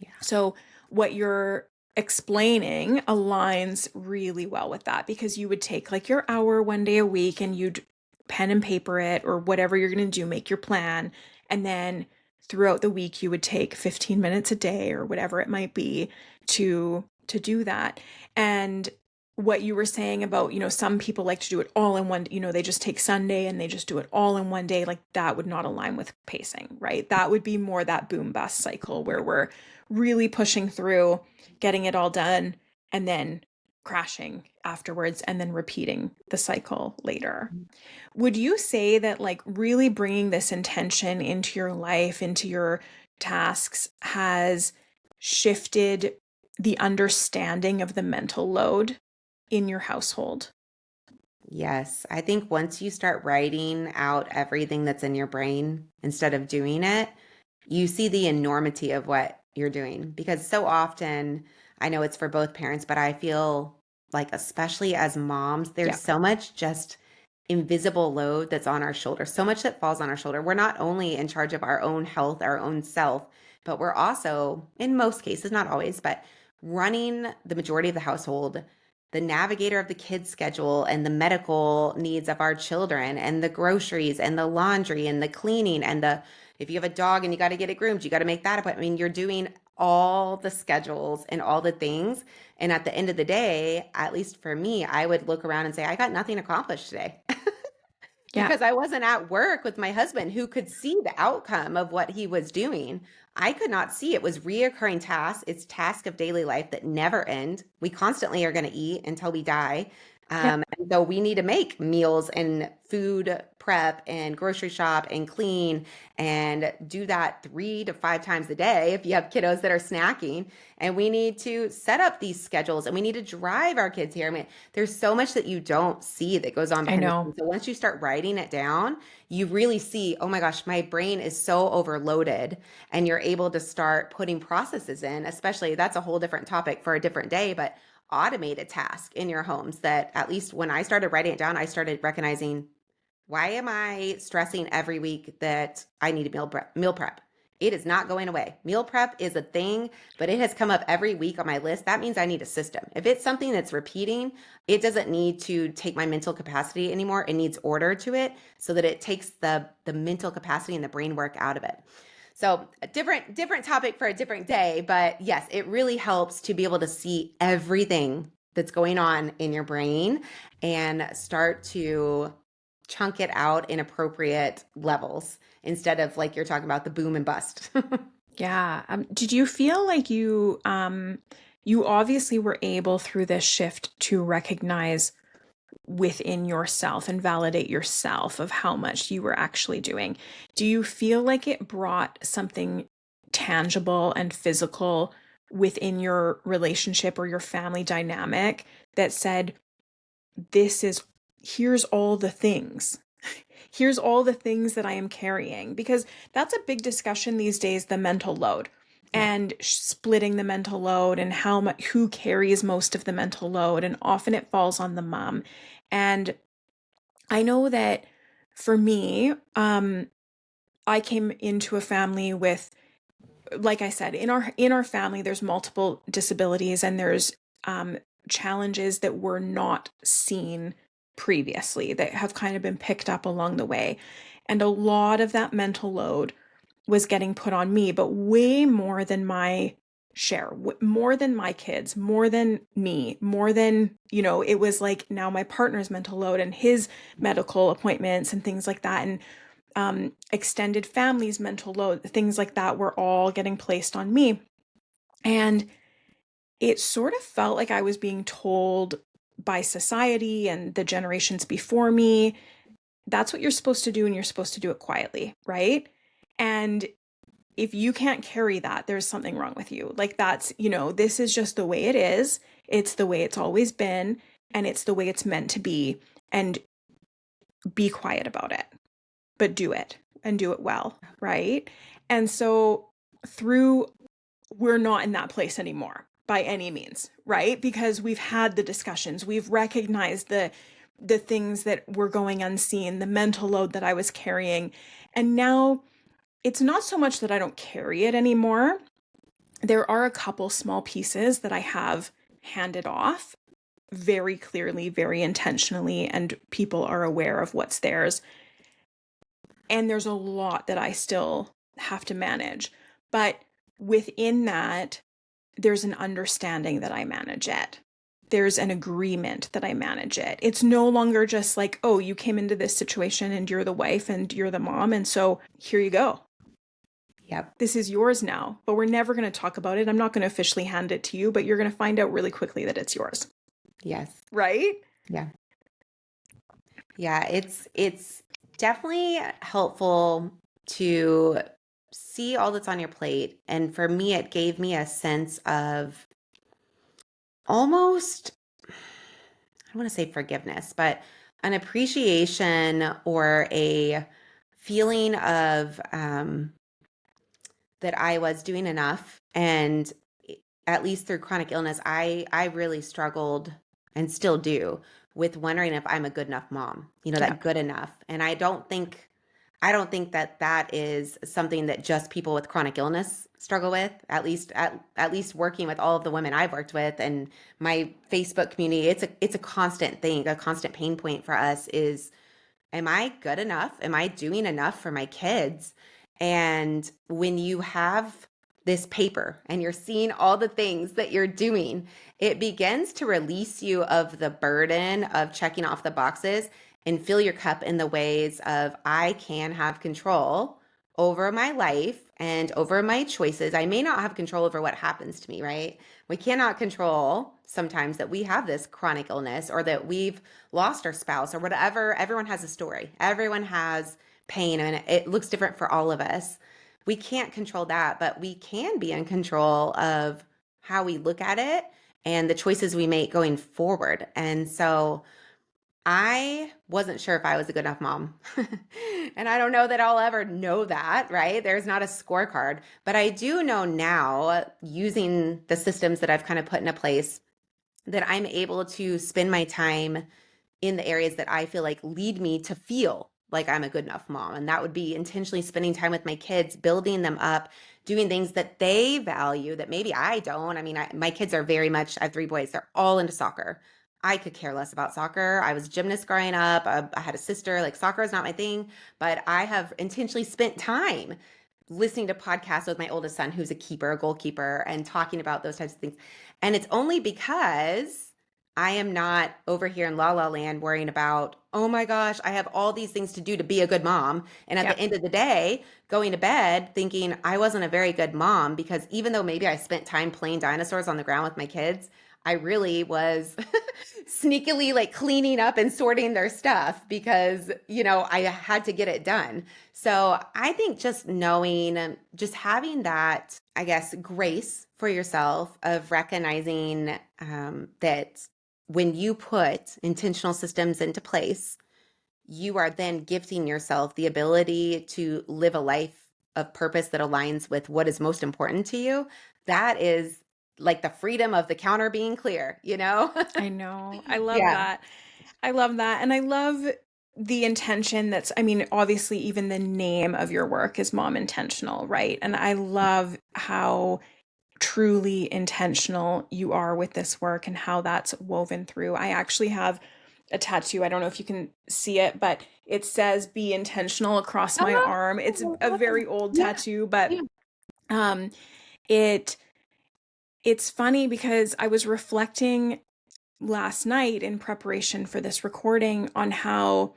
Yeah. So, what you're explaining aligns really well with that because you would take like your hour one day a week and you'd pen and paper it or whatever you're going to do, make your plan. And then throughout the week, you would take 15 minutes a day or whatever it might be to do that. And what you were saying about, some people like to do it all in one, they just take Sunday and they just do it all in one day. Like that would not align with pacing, right? That would be more that boom bust cycle where we're really pushing through, getting it all done, and then crashing afterwards and then repeating the cycle later. Would you say that like really bringing this intention into your life, into your tasks has shifted the understanding of the mental load in your household? Yes, I think once you start writing out everything that's in your brain instead of doing it, you see the enormity of what you're doing. Because so often, I know it's for both parents, but I feel like, especially as moms, there's Yeah, so much just invisible load that's on our shoulders, so much that falls on our shoulder. We're not only in charge of our own health, our own self, but we're also, in most cases, not always, but running the majority of the household, the navigator of the kids' schedule and the medical needs of our children and the groceries and the laundry and the cleaning and the if you have a dog and you got to get it groomed, you got to make that appointment. I mean, you're doing all the schedules and all the things. And at the end of the day, at least for me, I would look around and say, I got nothing accomplished today. yeah, Because I wasn't at work with my husband who could see the outcome of what he was doing. I could not see it was reoccurring tasks. It's tasks of daily life that never end. We constantly are going to eat until we die. yep, And so we need to make meals and food prep and grocery shop and clean and do that 3 to 5 times a day if you have kiddos that are snacking. And we need to set up these schedules and we need to drive our kids here. I mean, there's so much that you don't see that goes on I behind the know. scenes. So once you start writing it down, you really see, oh my gosh, my brain is so overloaded. And you're able to start putting processes in, especially that's a whole different topic for a different day, but automate a task in your homes that at least when I started writing it down, I started recognizing why am I stressing every week that I need a meal prep? It is not going away. Meal prep is a thing, but it has come up every week on my list. That means I need a system. If it's something that's repeating, it doesn't need to take my mental capacity anymore. It needs order to it so that it takes the mental capacity and the brain work out of it. So a different topic for a different day, but yes, it really helps to be able to see everything that's going on in your brain and start to chunk it out in appropriate levels instead of like you're talking about the boom and bust. Yeah. Did you feel like you obviously were able through this shift to recognize within yourself and validate yourself of how much you were actually doing? Do you feel like it brought something tangible and physical within your relationship or your family dynamic that said, this is, here's all the things. Here's all the things that I am carrying. Because that's a big discussion these days, the mental load Yeah. and splitting the mental load and how much, who carries most of the mental load. And often it falls on the mom. And I know that for me, I came into a family with, like I said, in our family, there's multiple disabilities and there's challenges that were not seen previously that have kind of been picked up along the way. And a lot of that mental load was getting put on me, but way more than my share, more than my kids, more than me, more than, it was like now my partner's mental load and his medical appointments and things like that. And extended families' mental load, things like that were all getting placed on me. And it sort of felt like I was being told by society and the generations before me, that's what you're supposed to do and you're supposed to do it quietly, right? And if you can't carry that, there's something wrong with you. Like that's, this is just the way it is. It's the way it's always been, and it's the way it's meant to be. And be quiet about it, but do it and do it well, right? And so through we're not in that place anymore by any means, right? Because we've had the discussions, we've recognized the things that were going unseen, the mental load that I was carrying. And now it's not so much that I don't carry it anymore. There are a couple small pieces that I have handed off very clearly, very intentionally, and people are aware of what's theirs. And there's a lot that I still have to manage. But within that, there's an understanding that I manage it. There's an agreement that I manage it. It's no longer just like, oh, you came into this situation and you're the wife and you're the mom. And so here you go. Yep. This is yours now, but we're never going to talk about it. I'm not going to officially hand it to you, but you're going to find out really quickly that it's yours. Yes. Right? Yeah. Yeah, it's definitely helpful to see all that's on your plate. And for me, it gave me a sense of almost, I don't want to say forgiveness, but an appreciation or a feeling of that I was doing enough. And at least through chronic illness, I really struggled and still do with wondering if I'm a good enough mom, Yeah. that good enough. And I don't think that that is something that just people with chronic illness struggle with. At least working with all of the women I've worked with and my Facebook community, it's a constant thing, a constant pain point for us is, am I good enough? Am I doing enough for my kids? And when you have this paper and you're seeing all the things that you're doing, it begins to release you of the burden of checking off the boxes and fill your cup in the ways of I can have control over my life and over my choices. I may not have control over what happens to me, right? We cannot control sometimes that we have this chronic illness or that we've lost our spouse or whatever. Everyone has a story. Everyone has pain and it looks different for all of us. We can't control that, but we can be in control of how we look at it and the choices we make going forward. And so I wasn't sure if I was a good enough mom. And I don't know that I'll ever know that, right? There's not a scorecard, but I do know now using the systems that I've kind of put into place that I'm able to spend my time in the areas that I feel like lead me to feel like I'm a good enough mom. And that would be intentionally spending time with my kids, building them up, doing things that they value that maybe I don't. I mean, my kids are very much, I have three boys, they're all into soccer. I could care less about soccer. I was a gymnast growing up. I had a sister. Like soccer is not my thing, but I have intentionally spent time listening to podcasts with my oldest son, who's a keeper, a goalkeeper, and talking about those types of things. And it's only because I am not over here in la la land worrying about, oh my gosh, I have all these things to do to be a good mom. And at the Yep. end of the day, going to bed thinking I wasn't a very good mom because even though maybe I spent time playing dinosaurs on the ground with my kids, I really was sneakily like cleaning up and sorting their stuff because, I had to get it done. So I think just knowing, just having that, I guess, grace for yourself of recognizing that when you put intentional systems into place, you are then gifting yourself the ability to live a life of purpose that aligns with what is most important to you. That is like the freedom of the counter being clear, you know? I know. I love Yeah. that. I love that. And I love the intention I mean, obviously, even the name of your work is Mom Intentional, right? And I love how truly intentional you are with this work and how that's woven through. I actually have a tattoo. I don't know if you can see it, but it says be intentional across my arm. It's a very old Yeah. tattoo, but Yeah. um it it's funny because I was reflecting last night in preparation for this recording on how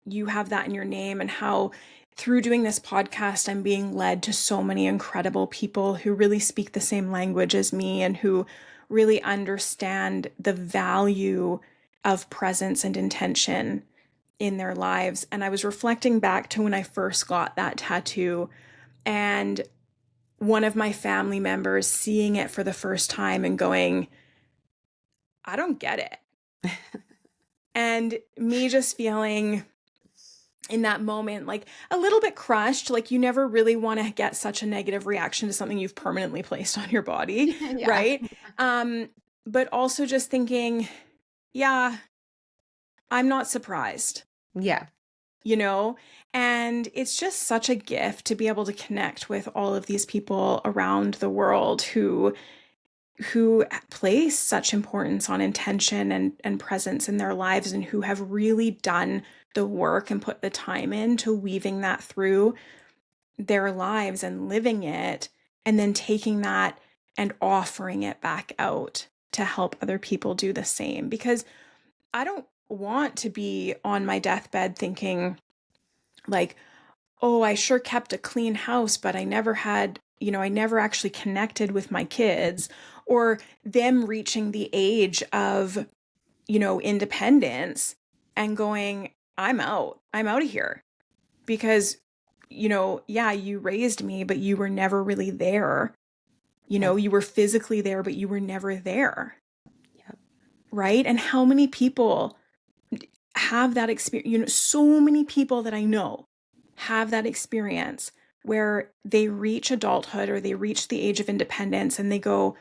you have that in your name and how through doing this podcast, I'm being led to so many incredible people who really speak the same language as me and who really understand the value of presence and intention in their lives. And I was reflecting back to when I first got that tattoo and one of my family members seeing it for the first time and going, I don't get it. And me just feeling in that moment like a little bit crushed, like you never really want to get such a negative reaction to something you've permanently placed on your body, Yeah. right? um but also just thinking, yeah, I'm not surprised, Yeah. you know. And it's just such a gift to be able to connect with all of these people around the world who place such importance on intention and presence in their lives and who have really done the work and put the time into weaving that through their lives and living it and then taking that and offering it back out to help other people do the same. Because I don't want to be on my deathbed thinking like, oh, I sure kept a clean house, but I never had, I never actually connected with my kids, or them reaching the age of, independence and going, I'm out of here because, yeah, you raised me, but you were never really there. Yep. You were physically there, but you were never there. Yep. Right. And how many people have that experience. You know, so many people that I know have that experience where they reach adulthood or they reach the age of independence and they go,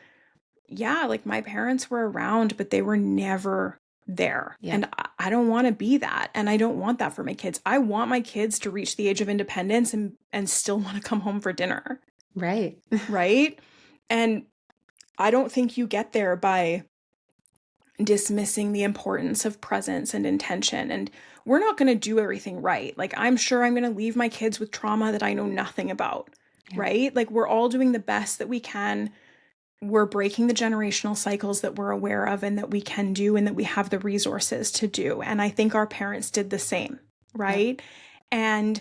yeah, like my parents were around, but they were never there. Yep. And I don't want to be that. And I don't want that for my kids. I want my kids to reach the age of independence and still want to come home for dinner. Right. Right. And I don't think you get there by dismissing the importance of presence and intention. And we're not going to do everything right. Like, I'm sure I'm going to leave my kids with trauma that I know nothing about. Yep. Right. Like, we're all doing the best that we can. We're breaking the generational cycles that we're aware of and that we can do and that we have the resources to do. And I think our parents did the same. Yep. Right. And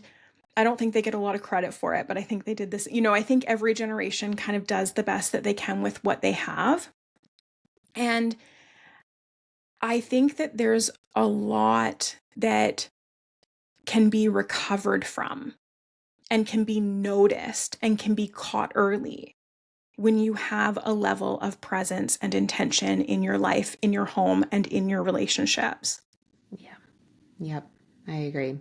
I don't think they get a lot of credit for it, but I think they did this. You know, I think every generation kind of does the best that they can with what they have. And I think that there's a lot that can be recovered from and can be noticed and can be caught early when you have a level of presence and intention in your life, in your home, and in your relationships. Yeah. Yep. I agree.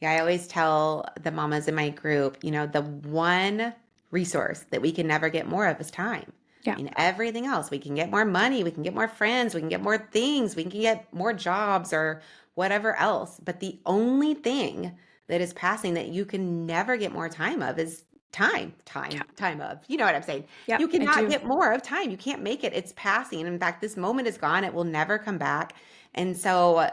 Yeah, I always tell the mamas in my group, the one resource that we can never get more of is time. Yeah, Everything else, we can get more money, we can get more friends, we can get more things, we can get more jobs or whatever else. But the only thing that is passing that you can never get more time of is time, yeah, time of. You know what I'm saying? yep, You I cannot do. get more of time. You can't make it. It's passing. In fact, this moment is gone. It will never come back. And so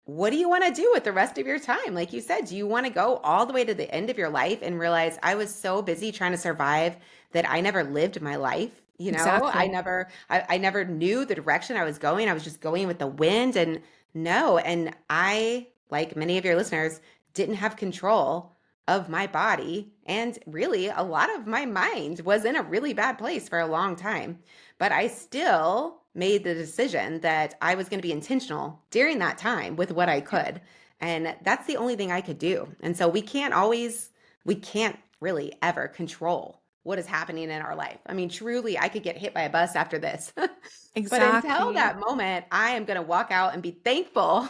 what do you want to do with the rest of your time? Like you said, do you want to go all the way to the end of your life and realize I was so busy trying to survive that I never lived my life? I Exactly. I never knew the direction I was going. I was just going with the wind and no. And I, like many of your listeners, didn't have control of my body. And really, a lot of my mind was in a really bad place for a long time. But I still made the decision that I was going to be intentional during that time with what I Yeah, could. And that's the only thing I could do. And so we can't really ever control what is happening in our life. I mean, truly, I could get hit by a bus after this. But until exactly. that moment, I am going to walk out and be thankful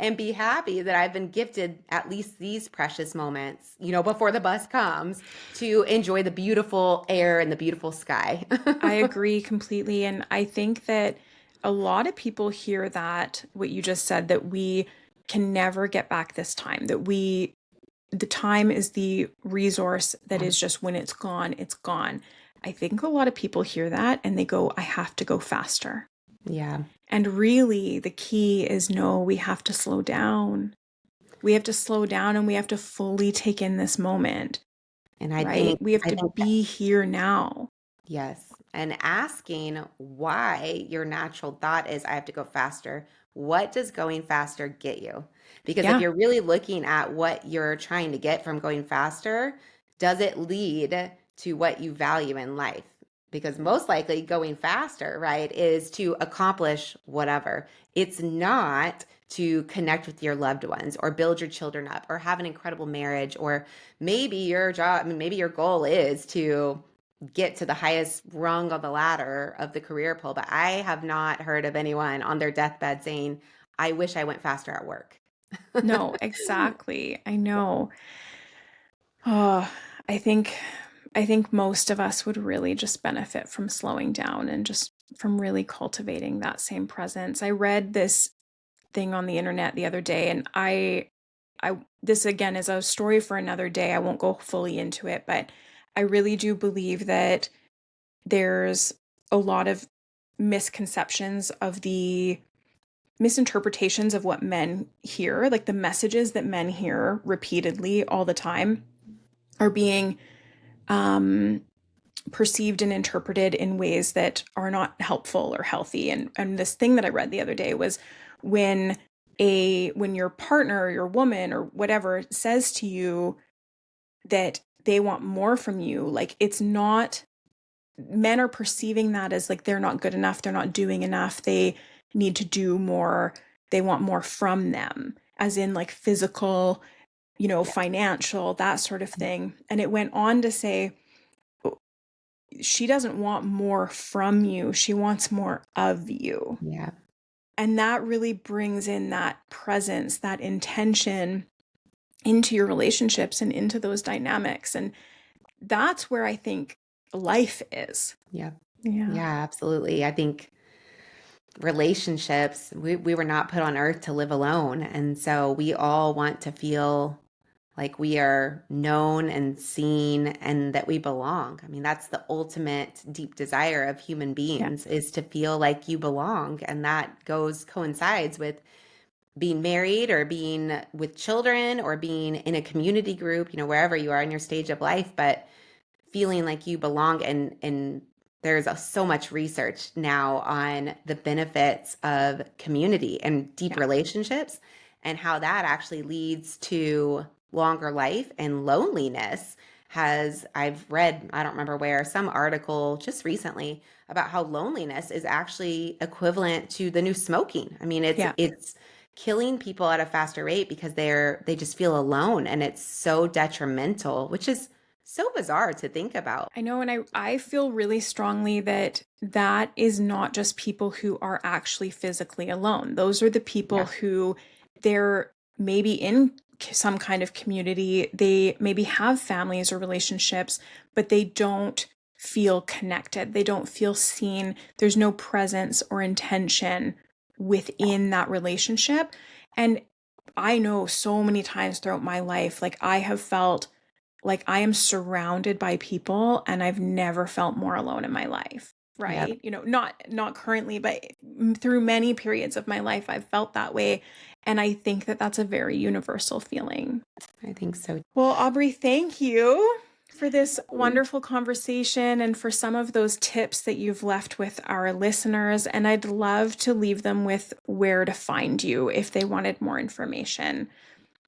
and be happy that I've been gifted at least these precious moments, before the bus comes to enjoy the beautiful air and the beautiful sky. I agree completely. And I think that a lot of people hear that, what you just said, that we can never get back this time, that the time is the resource that is just when it's gone, it's gone. I think a lot of people hear that and they go, I have to go faster. Yeah. And really, the key is no, we have to slow down. We have to slow down and we have to fully take in this moment, And right? We have I to think be here now. yes. And asking why your natural thought is, I have to go faster. What does going faster get you? Because if Yeah, you're really looking at what you're trying to get from going faster, does it lead to what you value in life? Because most likely going faster, right, is to accomplish whatever. It's not to connect with your loved ones or build your children up or have an incredible marriage, or maybe your job, I mean, maybe your goal is to get to the highest rung of the ladder of the career pole. But I have not heard of anyone on their deathbed saying, I wish I went faster at work. no, exactly. I know. Oh, I think I think most of us would really just benefit from slowing down and just from really cultivating that same presence. I read this thing on the internet the other day and I this again is a story for another day. I won't go fully into it, but I really do believe that there's a lot of misconceptions of the misinterpretations of what men hear, like the messages that men hear repeatedly all the time are being um, perceived and interpreted in ways that are not helpful or healthy. And this thing that I read the other day was when when your partner or your woman or whatever says to you that they want more from you, like it's not, men are perceiving that as like they're not good enough, they're not doing enough, they need to do more, they want more from them, as in like physical, Yeah. financial, that sort of thing. And it went on to say, she doesn't want more from you. She wants more of you. Yeah. And that really brings in that presence, that intention into your relationships and into those dynamics. And that's where I think life is. Yeah. Yeah. Yeah, absolutely. I think relationships, we were not put on earth to live alone. And so we all want to feel like we are known and seen and that we belong. I mean, that's the ultimate deep desire of human Yeah. beings, is to feel like you belong. And that coincides with being married or being with children or being in a community group, wherever you are in your stage of life, but feeling like you belong. And there's so much research now on the benefits of community and deep Yeah. relationships, and how that actually leads to longer life and loneliness. I've read, I don't remember where, some article just recently about how loneliness is actually equivalent to the new smoking. I mean, Yeah. it's killing people at a faster rate because they just feel alone, and it's so detrimental, which is so bizarre to think about. I know, and I feel really strongly that that is not just people who are actually physically alone. Those are the people Yeah. who they're maybe in some kind of community, they maybe have families or relationships, but they don't feel connected. They don't feel seen. There's no presence or intention within that relationship. And I know so many times throughout my life, like I have felt like I am surrounded by people and I've never felt more alone in my life, Yep. right? Not currently, but through many periods of my life I've felt that way, and I think that that's a very universal feeling. I think so. Well, Aubrey, thank you for this wonderful conversation and for some of those tips that you've left with our listeners, and I'd love to leave them with where to find you if they wanted more information.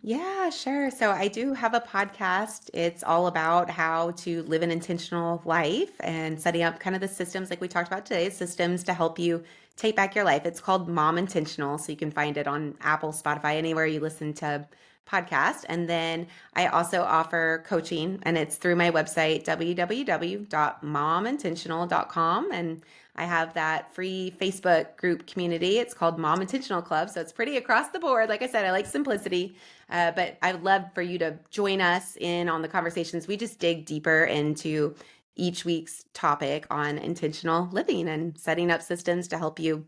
Yeah, sure. So I do have a podcast. It's all about how to live an intentional life and setting up kind of the systems like we talked about today, systems to help you take back your life. It's called Mom Intentional. So you can find it on Apple, Spotify, anywhere you listen to podcasts. And then I also offer coaching, and it's through my website, www.momintentional.com. And I have that free Facebook group community. It's called Mom Intentional Club. So it's pretty across the board. Like I said, I like simplicity. But I would love for you to join us in on the conversations. We just dig deeper into each week's topic on intentional living and setting up systems to help you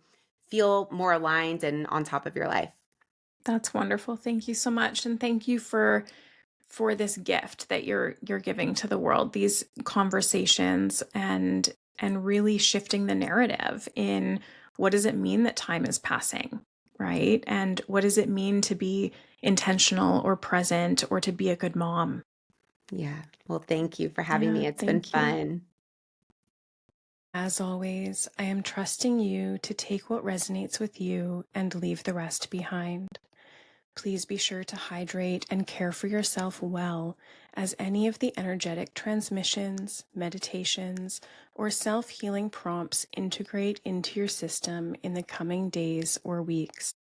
feel more aligned and on top of your life. That's wonderful. Thank you so much, and thank you for this gift that you're giving to the world, these conversations and really shifting the narrative in what does it mean that time is passing, right? And what does it mean to be intentional or present or to be a good mom? Yeah. Well, thank you for having Yeah, me. It's been thank you. fun. As always, I am trusting you to take what resonates with you and leave the rest behind. Please be sure to hydrate and care for yourself well, as any of the energetic transmissions, meditations, or self healing prompts integrate into your system in the coming days or weeks.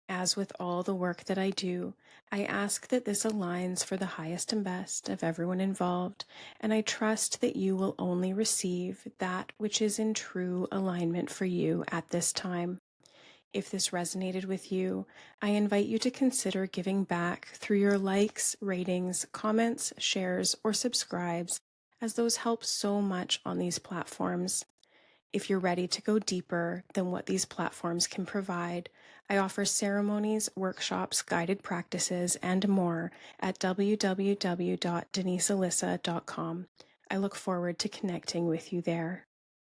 As with all the work that I do, I ask that this aligns for the highest and best of everyone involved, and I trust that you will only receive that which is in true alignment for you at this time. If this resonated with you, I invite you to consider giving back through your likes, ratings, comments, shares, or subscribes, as those help so much on these platforms. If you're ready to go deeper than what these platforms can provide, I offer ceremonies, workshops, guided practices, and more at www.denisealyssa.com. I look forward to connecting with you there.